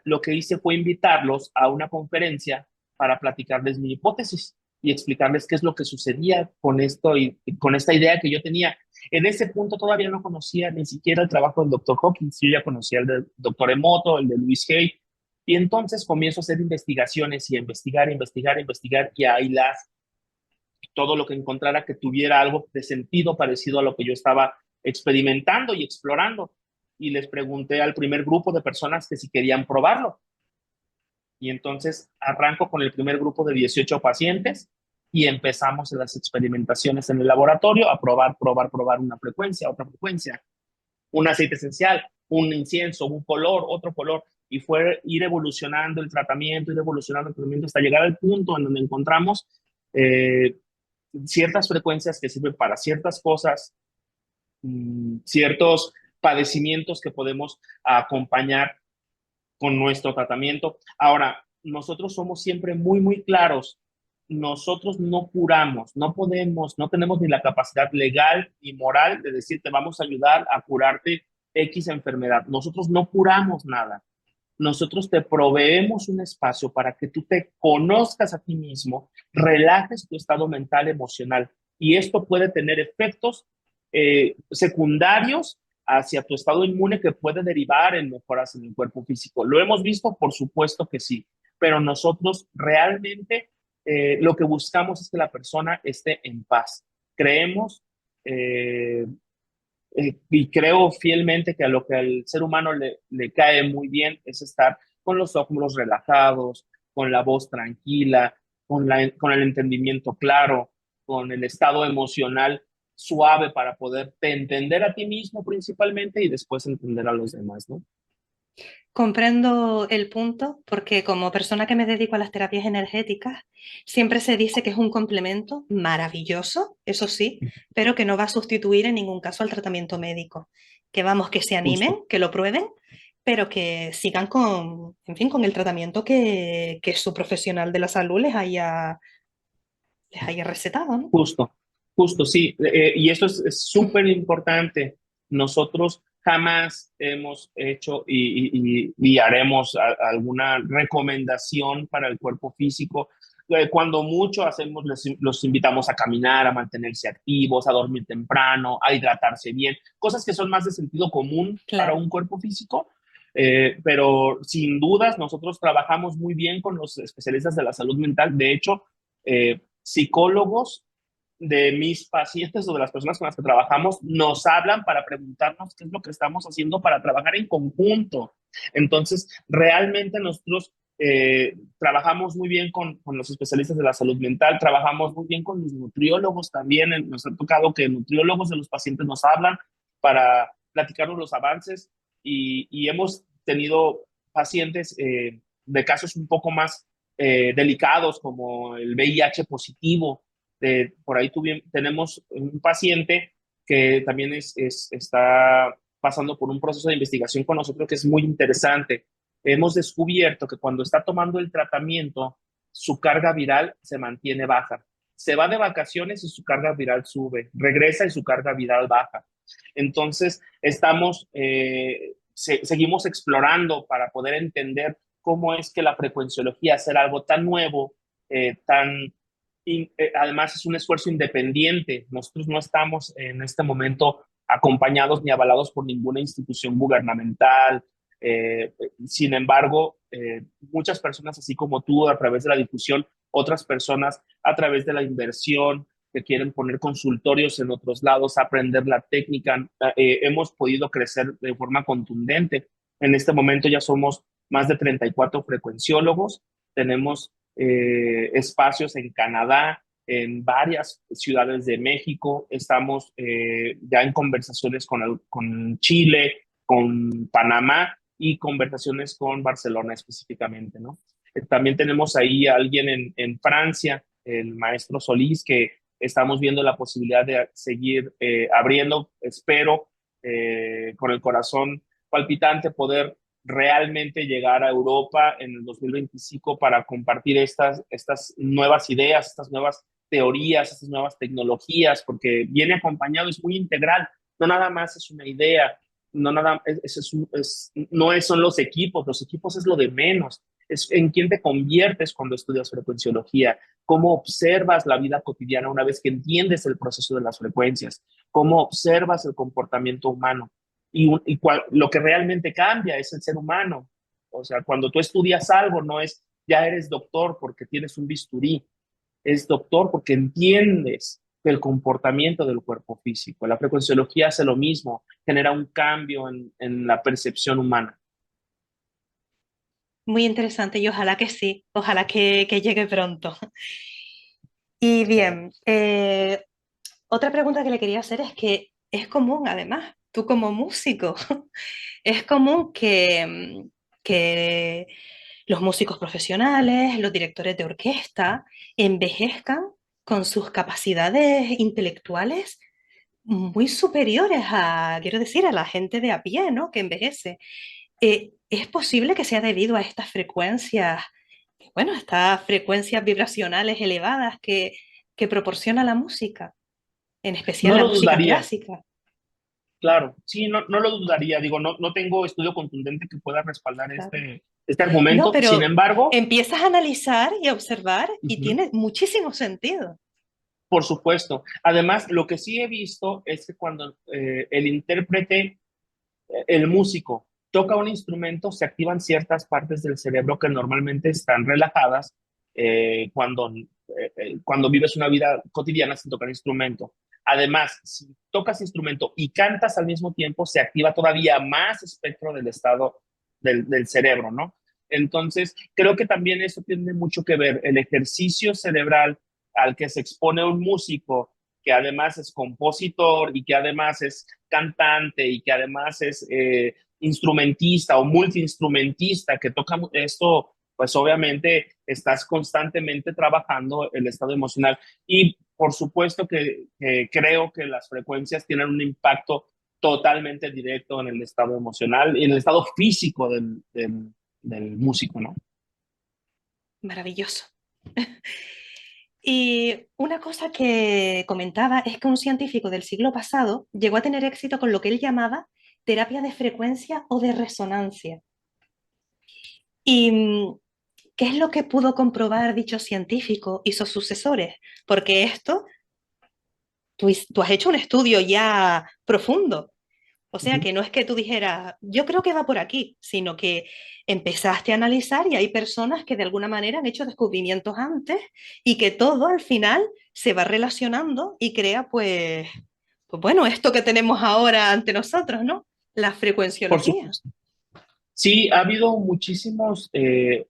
S2: lo que hice fue invitarlos a una conferencia para platicarles mi hipótesis y explicarles qué es lo que sucedía con esto y con esta idea que yo tenía. En ese punto todavía no conocía ni siquiera el trabajo del doctor Hawkins, yo ya conocía el del doctor Emoto, el de Luis Hay, y entonces comienzo a hacer investigaciones y a investigar, investigar, investigar y a hilar todo lo que encontrara que tuviera algo de sentido parecido a lo que yo estaba experimentando y explorando. Y les pregunté al primer grupo de personas que si querían probarlo. Y entonces arranco con el primer grupo de 18 pacientes y empezamos las experimentaciones en el laboratorio a probar, probar, probar una frecuencia, otra frecuencia, un aceite esencial, un incienso, un color, otro color. Y fue ir evolucionando el tratamiento, ir evolucionando el tratamiento hasta llegar al punto en donde encontramos eh, ciertas frecuencias que sirven para ciertas cosas, ciertos padecimientos que podemos acompañar con nuestro tratamiento. Ahora, nosotros somos siempre muy, muy claros. Nosotros no curamos, no podemos, no tenemos ni la capacidad legal ni moral de decir te vamos a ayudar a curarte X enfermedad. Nosotros no curamos nada. Nosotros te proveemos un espacio para que tú te conozcas a ti mismo, relajes tu estado mental, emocional. Y esto puede tener efectos secundarios hacia tu estado inmune que puede derivar en mejoras en el cuerpo físico. ¿Lo hemos visto? Por supuesto que sí, pero nosotros realmente lo que buscamos es que la persona esté en paz. Creemos eh, y creo fielmente que a lo que al ser humano le cae muy bien es estar con los ojos relajados, con la voz tranquila, con el entendimiento claro, con el estado emocional suave para poderte entender a ti mismo principalmente y después entender a los demás, ¿no?
S1: Comprendo el punto porque como persona que me dedico a las terapias energéticas, siempre se dice que es un complemento maravilloso, eso sí, pero que no va a sustituir en ningún caso al tratamiento médico. Que vamos, que se animen,
S2: Justo.
S1: que lo prueben, pero que sigan con, en fin, con el tratamiento que su profesional de la salud les haya recetado, ¿no?
S2: Justo, justo, sí. Y esto es súper importante. Nosotros jamás hemos hecho y haremos alguna recomendación para el cuerpo físico. Cuando mucho hacemos, los invitamos a caminar, a mantenerse activos, a dormir temprano, a hidratarse bien, cosas que son más de sentido común para
S1: Claro.
S2: un cuerpo físico. Pero sin dudas, nosotros trabajamos muy bien con los especialistas de la salud mental. De hecho, psicólogos de mis pacientes o de las personas con las que trabajamos nos hablan para preguntarnos qué es lo que estamos haciendo para trabajar en conjunto. Entonces, realmente nosotros trabajamos muy bien con los especialistas de la salud mental, trabajamos muy bien con los nutriólogos también. Nos ha tocado que nutriólogos de los pacientes nos hablan para platicarnos los avances y hemos tenido pacientes de casos un poco más delicados como el VIH positivo. Por ahí tenemos un paciente que también está pasando por un proceso de investigación con nosotros que es muy interesante. Hemos descubierto que cuando está tomando el tratamiento, su carga viral se mantiene baja. Se va de vacaciones y su carga viral sube, regresa y su carga viral baja. Entonces, seguimos explorando para poder entender cómo es que la frecuenciología, hacer algo tan nuevo, además es un esfuerzo independiente. Nosotros no estamos en este momento acompañados ni avalados por ninguna institución gubernamental Sin embargo, muchas personas, así como tú, a través de la difusión, otras personas a través de la inversión, que quieren poner consultorios en otros lados, aprender la técnica, hemos podido crecer de forma contundente. En este momento ya somos más de 34 frecuenciólogos, tenemos espacios en Canadá, en varias ciudades de México, estamos ya en conversaciones con Chile, con Panamá y conversaciones con Barcelona específicamente, ¿no? También tenemos ahí a alguien en Francia, el maestro Solís, que estamos viendo la posibilidad de seguir abriendo, espero, con el corazón palpitante, poder realmente llegar a Europa en el 2025 para compartir estas nuevas ideas, estas nuevas teorías, estas nuevas tecnologías, porque viene acompañado, es muy integral, no nada más es una idea, no nada, son los equipos es lo de menos, es en quién te conviertes cuando estudias frecuenciología, cómo observas la vida cotidiana una vez que entiendes el proceso de las frecuencias, cómo observas el comportamiento humano lo que realmente cambia es el ser humano. O sea, cuando tú estudias algo, no es ya eres doctor porque tienes un bisturí, es doctor porque entiendes el comportamiento del cuerpo físico. La frecuenciología hace lo mismo, genera un cambio en la percepción humana.
S1: Muy interesante y ojalá que sí, ojalá que llegue pronto. Y
S2: Sí.
S1: bien, otra pregunta que le quería hacer es que es común, además, tú como músico, es común que los músicos profesionales, los directores de orquesta, envejezcan con sus capacidades intelectuales muy superiores a, quiero decir, a la gente de a pie, ¿no? Que envejece. ¿Es posible que sea debido a estas frecuencias, bueno, estas frecuencias vibracionales elevadas que proporciona la música, en especial
S2: No
S1: la
S2: lo
S1: música
S2: dudaría,
S1: clásica?
S2: claro, sí, no lo dudaría, digo, no tengo estudio contundente que pueda respaldar
S1: Claro.
S2: este
S1: No,
S2: argumento, sin
S1: pero
S2: embargo,
S1: empiezas a analizar y a observar y
S2: uh-huh.
S1: tiene muchísimo sentido.
S2: Por supuesto. Además, lo que sí he visto es que cuando el intérprete, el músico, toca un instrumento, se activan ciertas partes del cerebro que normalmente están relajadas cuando vives una vida cotidiana sin tocar instrumento. Además, si tocas instrumento y cantas al mismo tiempo, se activa todavía más espectro del estado del cerebro, ¿no? Entonces, creo que también eso tiene mucho que ver. El ejercicio cerebral al que se expone un músico, que además es compositor y que además es cantante y que además es instrumentista o multiinstrumentista que toca esto, pues obviamente estás constantemente trabajando el estado emocional. Y por supuesto que creo que las frecuencias tienen un impacto totalmente directo en el estado emocional y en el estado físico del músico, ¿no?
S1: Maravilloso. Y una cosa que comentaba es que un científico del siglo pasado llegó a tener éxito con lo que él llamaba terapia de frecuencia o de resonancia. ¿Y qué es lo que pudo comprobar dicho científico y sus sucesores? Porque esto, tú has hecho un estudio ya profundo. O
S2: Uh
S1: sea,
S2: -huh.
S1: que no es que tú dijeras, yo creo que va por aquí, sino que empezaste a analizar y hay personas que de alguna manera han hecho descubrimientos antes y que todo al final se va relacionando y crea, pues bueno, esto que tenemos ahora ante nosotros, ¿no? La
S2: Por
S1: frecuenciología.
S2: supuesto. Sí, ha habido muchísimos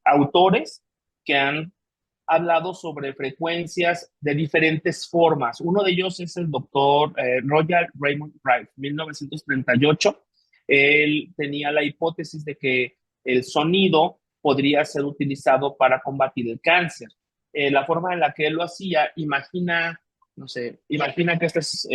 S2: autores que han hablado sobre frecuencias de diferentes formas. Uno de ellos es el doctor Royal Raymond Wright, 1938. Él tenía la hipótesis de que el sonido podría ser utilizado para combatir el cáncer. La forma en la que él lo hacía, imagina, no sé, imagina que este es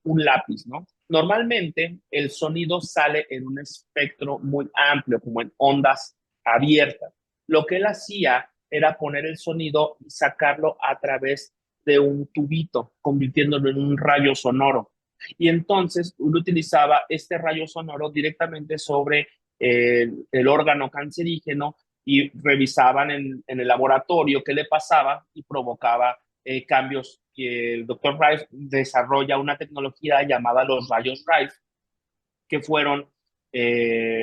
S2: un lápiz, ¿no? Normalmente el sonido sale en un espectro muy amplio, como en ondas abiertas. Lo que él hacía era poner el sonido y sacarlo a través de un tubito, convirtiéndolo en un rayo sonoro. Y entonces uno utilizaba este rayo sonoro directamente sobre el órgano cancerígeno y revisaban en el laboratorio qué le pasaba y provocaba cambios. Que el doctor Rife desarrolla una tecnología llamada los rayos Rife, que fueron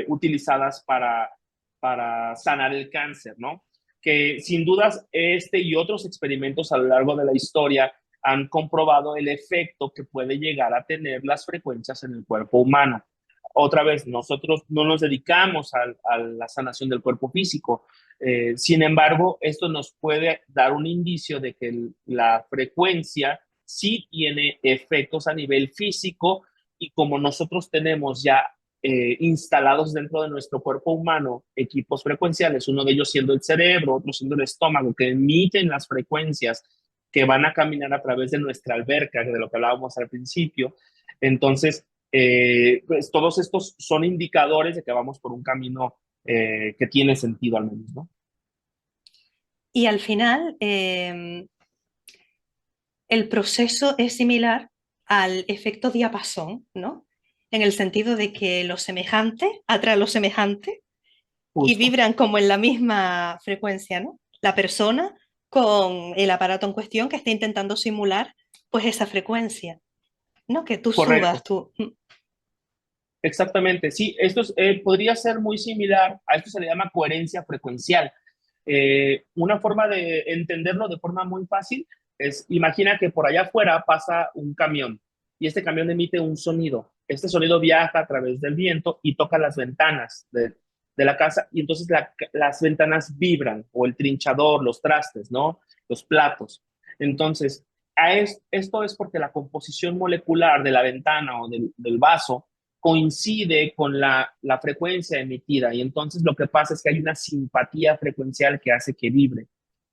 S2: utilizadas para sanar el cáncer, ¿no? Que sin dudas este y otros experimentos a lo largo de la historia han comprobado el efecto que puede llegar a tener las frecuencias en el cuerpo humano. Otra vez, nosotros no nos dedicamos a la sanación del cuerpo físico. Sin embargo, esto nos puede dar un indicio de que la frecuencia sí tiene efectos a nivel físico, y como nosotros tenemos ya instalados dentro de nuestro cuerpo humano equipos frecuenciales, uno de ellos siendo el cerebro, otro siendo el estómago, que emiten las frecuencias que van a caminar a través de nuestra alberca, de lo que hablábamos al principio. Entonces, pues todos estos son indicadores de que vamos por un camino que tiene sentido al menos, ¿no?
S1: Y al final, el proceso es similar al efecto diapasón, ¿no? En el sentido de que lo semejante atrae a lo semejante y
S2: Justo.
S1: vibran como en la misma frecuencia, ¿no? La persona con el aparato en cuestión que está intentando simular pues esa frecuencia, ¿no? Que tú subas
S2: Correcto.
S1: tú.
S2: Exactamente, sí, podría ser muy similar, a esto se le llama coherencia frecuencial. Una forma de entenderlo de forma muy fácil es, imagina que por allá afuera pasa un camión y este camión emite un sonido. Este sonido viaja a través del viento y toca las ventanas de la casa, y entonces las ventanas vibran, o el trinchador, los trastes, ¿no? Los platos. Entonces, esto es porque la composición molecular de la ventana o del vaso coincide con la frecuencia emitida, y entonces lo que pasa es que hay una simpatía frecuencial que hace que vibre.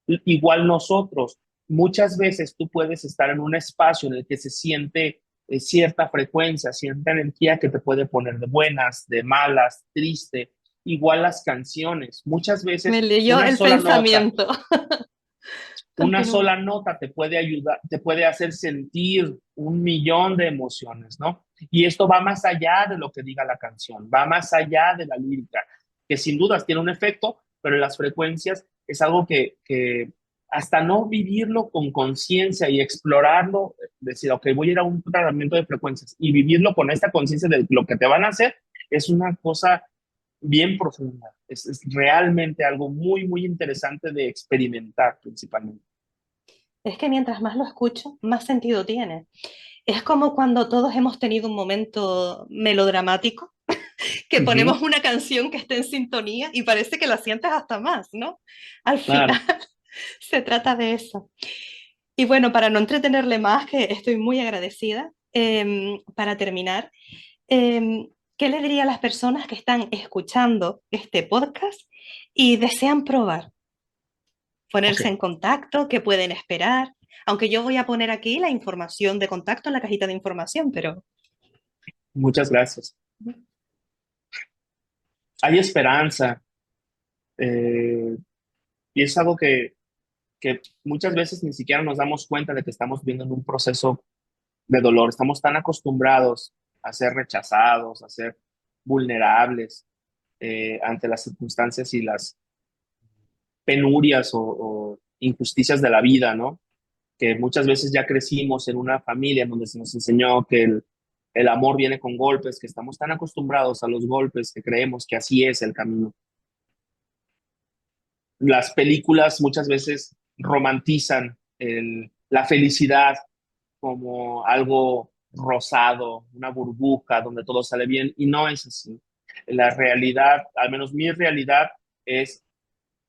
S2: Igual nosotros, muchas veces tú puedes estar en un espacio en el que se siente cierta frecuencia, cierta energía que te puede poner de buenas, de malas, triste. Igual las canciones, muchas
S1: Me
S2: veces
S1: leyó el pensamiento.
S2: una
S1: Continúa.
S2: sola nota te puede ayudar, te puede hacer sentir un millón de emociones, ¿no? Y esto va más allá de lo que diga la canción, va más allá de la lírica, que sin dudas tiene un efecto, pero las frecuencias es algo que hasta no vivirlo con conciencia y explorarlo, decir, ok, voy a ir a un tratamiento de frecuencias y vivirlo con esta conciencia de lo que te van a hacer, es una cosa bien profunda. Es realmente algo muy, muy interesante de experimentar principalmente.
S1: Es que mientras más lo escucho, más sentido tiene. Es como cuando todos hemos tenido un momento melodramático, que
S2: Ujú,
S1: ponemos una canción que esté en sintonía y parece que la sientes hasta más, ¿no? Al final
S2: claro.
S1: se trata de eso. Y bueno, para no entretenerle más, que estoy muy agradecida, para terminar, ¿qué le diría a las personas que están escuchando este podcast y desean probar?
S2: Ok,
S1: Ponerse en contacto, qué pueden esperar. Aunque yo voy a poner aquí la información de contacto en la cajita de información, pero
S2: muchas gracias. Hay esperanza, eh, y es algo que muchas veces ni siquiera nos damos cuenta de que estamos viviendo en un proceso de dolor. Estamos tan acostumbrados a ser rechazados, a ser vulnerables ante las circunstancias y las penurias o injusticias de la vida, ¿no? Que muchas veces ya crecimos en una familia en donde se nos enseñó que el amor viene con golpes, que estamos tan acostumbrados a los golpes que creemos que así es el camino. Las películas muchas veces romantizan la felicidad como algo rosado, una burbuja donde todo sale bien, y no es así. La realidad, al menos mi realidad, es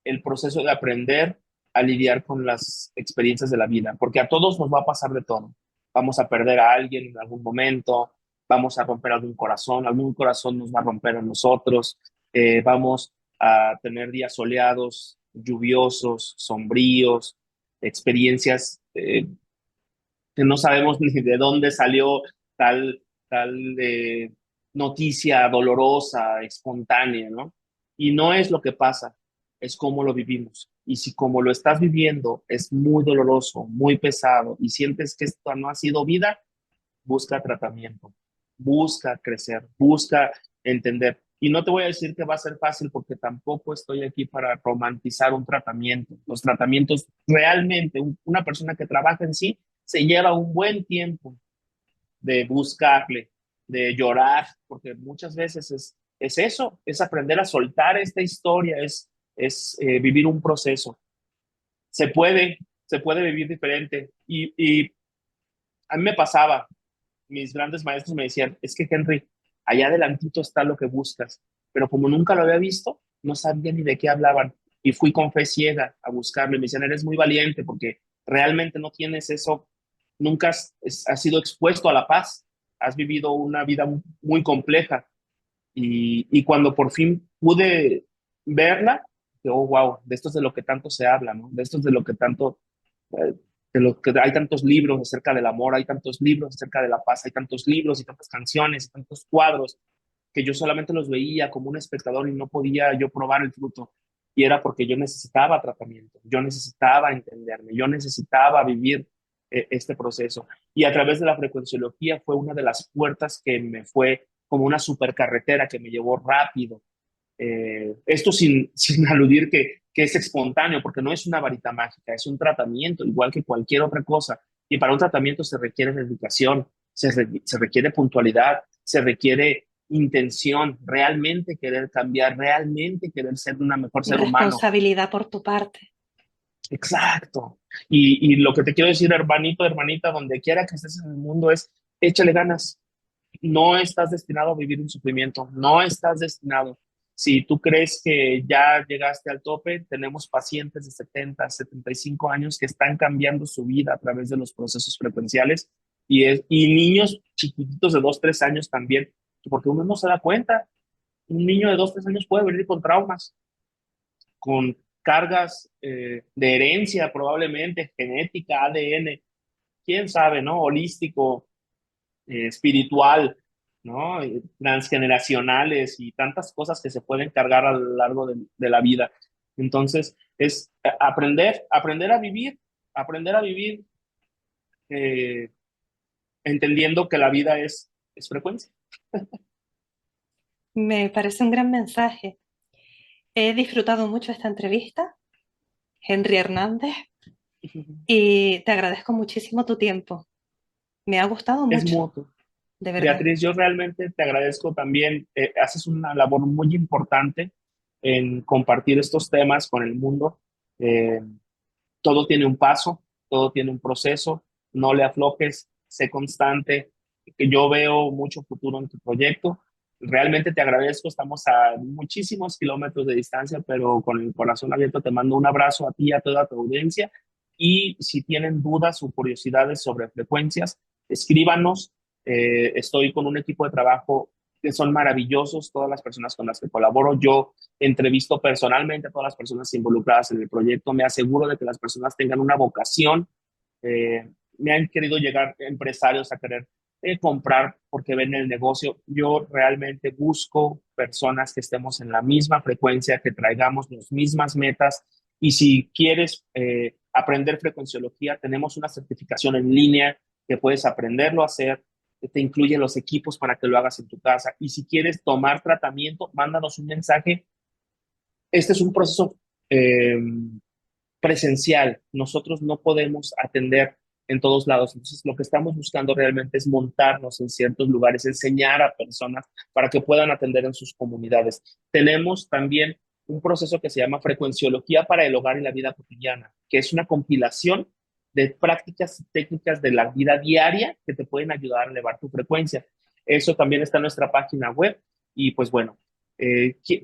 S2: el proceso de aprender a lidiar con las experiencias de la vida, porque a todos nos va a pasar de todo. Vamos a perder a alguien en algún momento, vamos a romper algún corazón nos va a romper a nosotros, vamos a tener días soleados, lluviosos, sombríos, experiencias que no sabemos ni de dónde salió tal noticia dolorosa, espontánea, ¿no? Y no es lo que pasa, es cómo lo vivimos. Y si como lo estás viviendo es muy doloroso, muy pesado y sientes que esto no ha sido vida, busca tratamiento, busca crecer, busca entender. Y no te voy a decir que va a ser fácil porque tampoco estoy aquí para romantizar un tratamiento. Los tratamientos realmente, una persona que trabaja en sí se lleva un buen tiempo de buscarle, de llorar, porque muchas veces es eso, es aprender a soltar esta historia, es vivir un proceso. Se puede, se puede vivir diferente. Y a mí me pasaba, mis grandes maestros me decían, es que Henry, allá adelantito está lo que buscas, pero como nunca lo había visto, no sabía ni de qué hablaban. Y fui con fe ciega a buscarlo. Y me decían, eres muy valiente porque realmente no tienes eso, nunca has sido expuesto a la paz, has vivido una vida muy compleja. Y cuando por fin pude verla, dije, oh, wow, de esto es de lo que tanto se habla, ¿no? De esto es de lo que tanto, eh, de lo que hay tantos libros acerca del amor, hay tantos libros acerca de la paz, hay tantos libros y tantas canciones y tantos cuadros que yo solamente los veía como un espectador y no podía yo probar el fruto. Y era porque yo necesitaba tratamiento, yo necesitaba entenderme, yo necesitaba vivir este proceso. Y a través de la frecuenciología fue una de las puertas que me fue como una supercarretera que me llevó rápido. Esto sin aludir que es espontáneo, porque no es una varita mágica, es un tratamiento, igual que cualquier otra cosa. Y para un tratamiento se requiere dedicación, se requiere puntualidad, se requiere intención, realmente querer cambiar, realmente querer ser una mejor ser humano.
S1: Responsabilidad por tu parte.
S2: Exacto. Y lo que te quiero decir, hermanito, hermanita, donde quiera que estés en el mundo es, échale ganas. No estás destinado a vivir un sufrimiento, no estás destinado. Si tú crees que ya llegaste al tope, tenemos pacientes de 70, 75 años que están cambiando su vida a través de los procesos frecuenciales y niños chiquititos de 2, 3 años también, porque uno no se da cuenta. Un niño de 2, 3 años puede venir con traumas, con cargas de herencia probablemente, genética, ADN, quién sabe, ¿no? Holístico, espiritual, ¿no? Transgeneracionales y tantas cosas que se pueden cargar a lo largo de la vida. Entonces, es aprender a vivir eh, entendiendo que la vida es frecuencia.
S1: Me parece un gran mensaje. He disfrutado mucho esta entrevista, Henry Hernández, y te agradezco muchísimo tu tiempo. Me ha gustado
S2: Es
S1: mucho,
S2: mutuo.
S1: de verdad.
S2: Beatriz, yo realmente te agradezco también. Haces una labor muy importante en compartir estos temas con el mundo. Eh, Todo tiene un paso, todo tiene un proceso, no le aflojes, sé constante, que yo veo mucho futuro en tu proyecto. Realmente te agradezco, estamos a muchísimos kilómetros de distancia, pero con el corazón abierto te mando un abrazo a ti y a toda tu audiencia. Y si tienen dudas o curiosidades sobre frecuencias, escríbanos. Estoy con un equipo de trabajo que son maravillosos, todas las personas con las que colaboro. Yo entrevisto personalmente a todas las personas involucradas en el proyecto, me aseguro de que las personas tengan una vocación. Me han querido llegar empresarios a querer comprar porque ven el negocio. Yo realmente busco personas que estemos en la misma frecuencia, que traigamos las mismas metas. Y si quieres aprender frecuenciología, tenemos una certificación en línea que puedes aprenderlo a hacer. Te incluye los equipos para que lo hagas en tu casa. Y si quieres tomar tratamiento, mándanos un mensaje. Este es un proceso eh, presencial. Nosotros no podemos atender en todos lados. Entonces, lo que estamos buscando realmente es montarnos en ciertos lugares, enseñar a personas para que puedan atender en sus comunidades. Tenemos también un proceso que se llama frecuenciología para el hogar y la vida cotidiana, que es una compilación de prácticas y técnicas de la vida diaria que te pueden ayudar a elevar tu frecuencia. Eso también está en nuestra página web y pues bueno,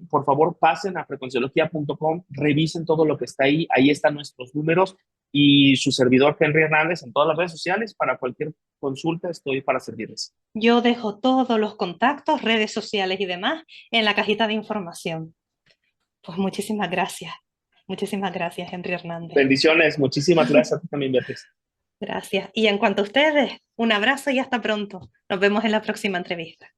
S2: por favor pasen a frecuenciología.com, revisen todo lo que está ahí, ahí están nuestros números y su servidor Henry Hernández en todas las redes sociales. Para cualquier consulta estoy para servirles.
S1: Yo dejo todos los contactos, redes sociales y demás en la cajita de información. Pues muchísimas gracias, Henry Hernández.
S2: Bendiciones, muchísimas gracias a ti también, Beatriz.
S1: Gracias. Y en cuanto a ustedes, un abrazo y hasta pronto. Nos vemos en la próxima entrevista.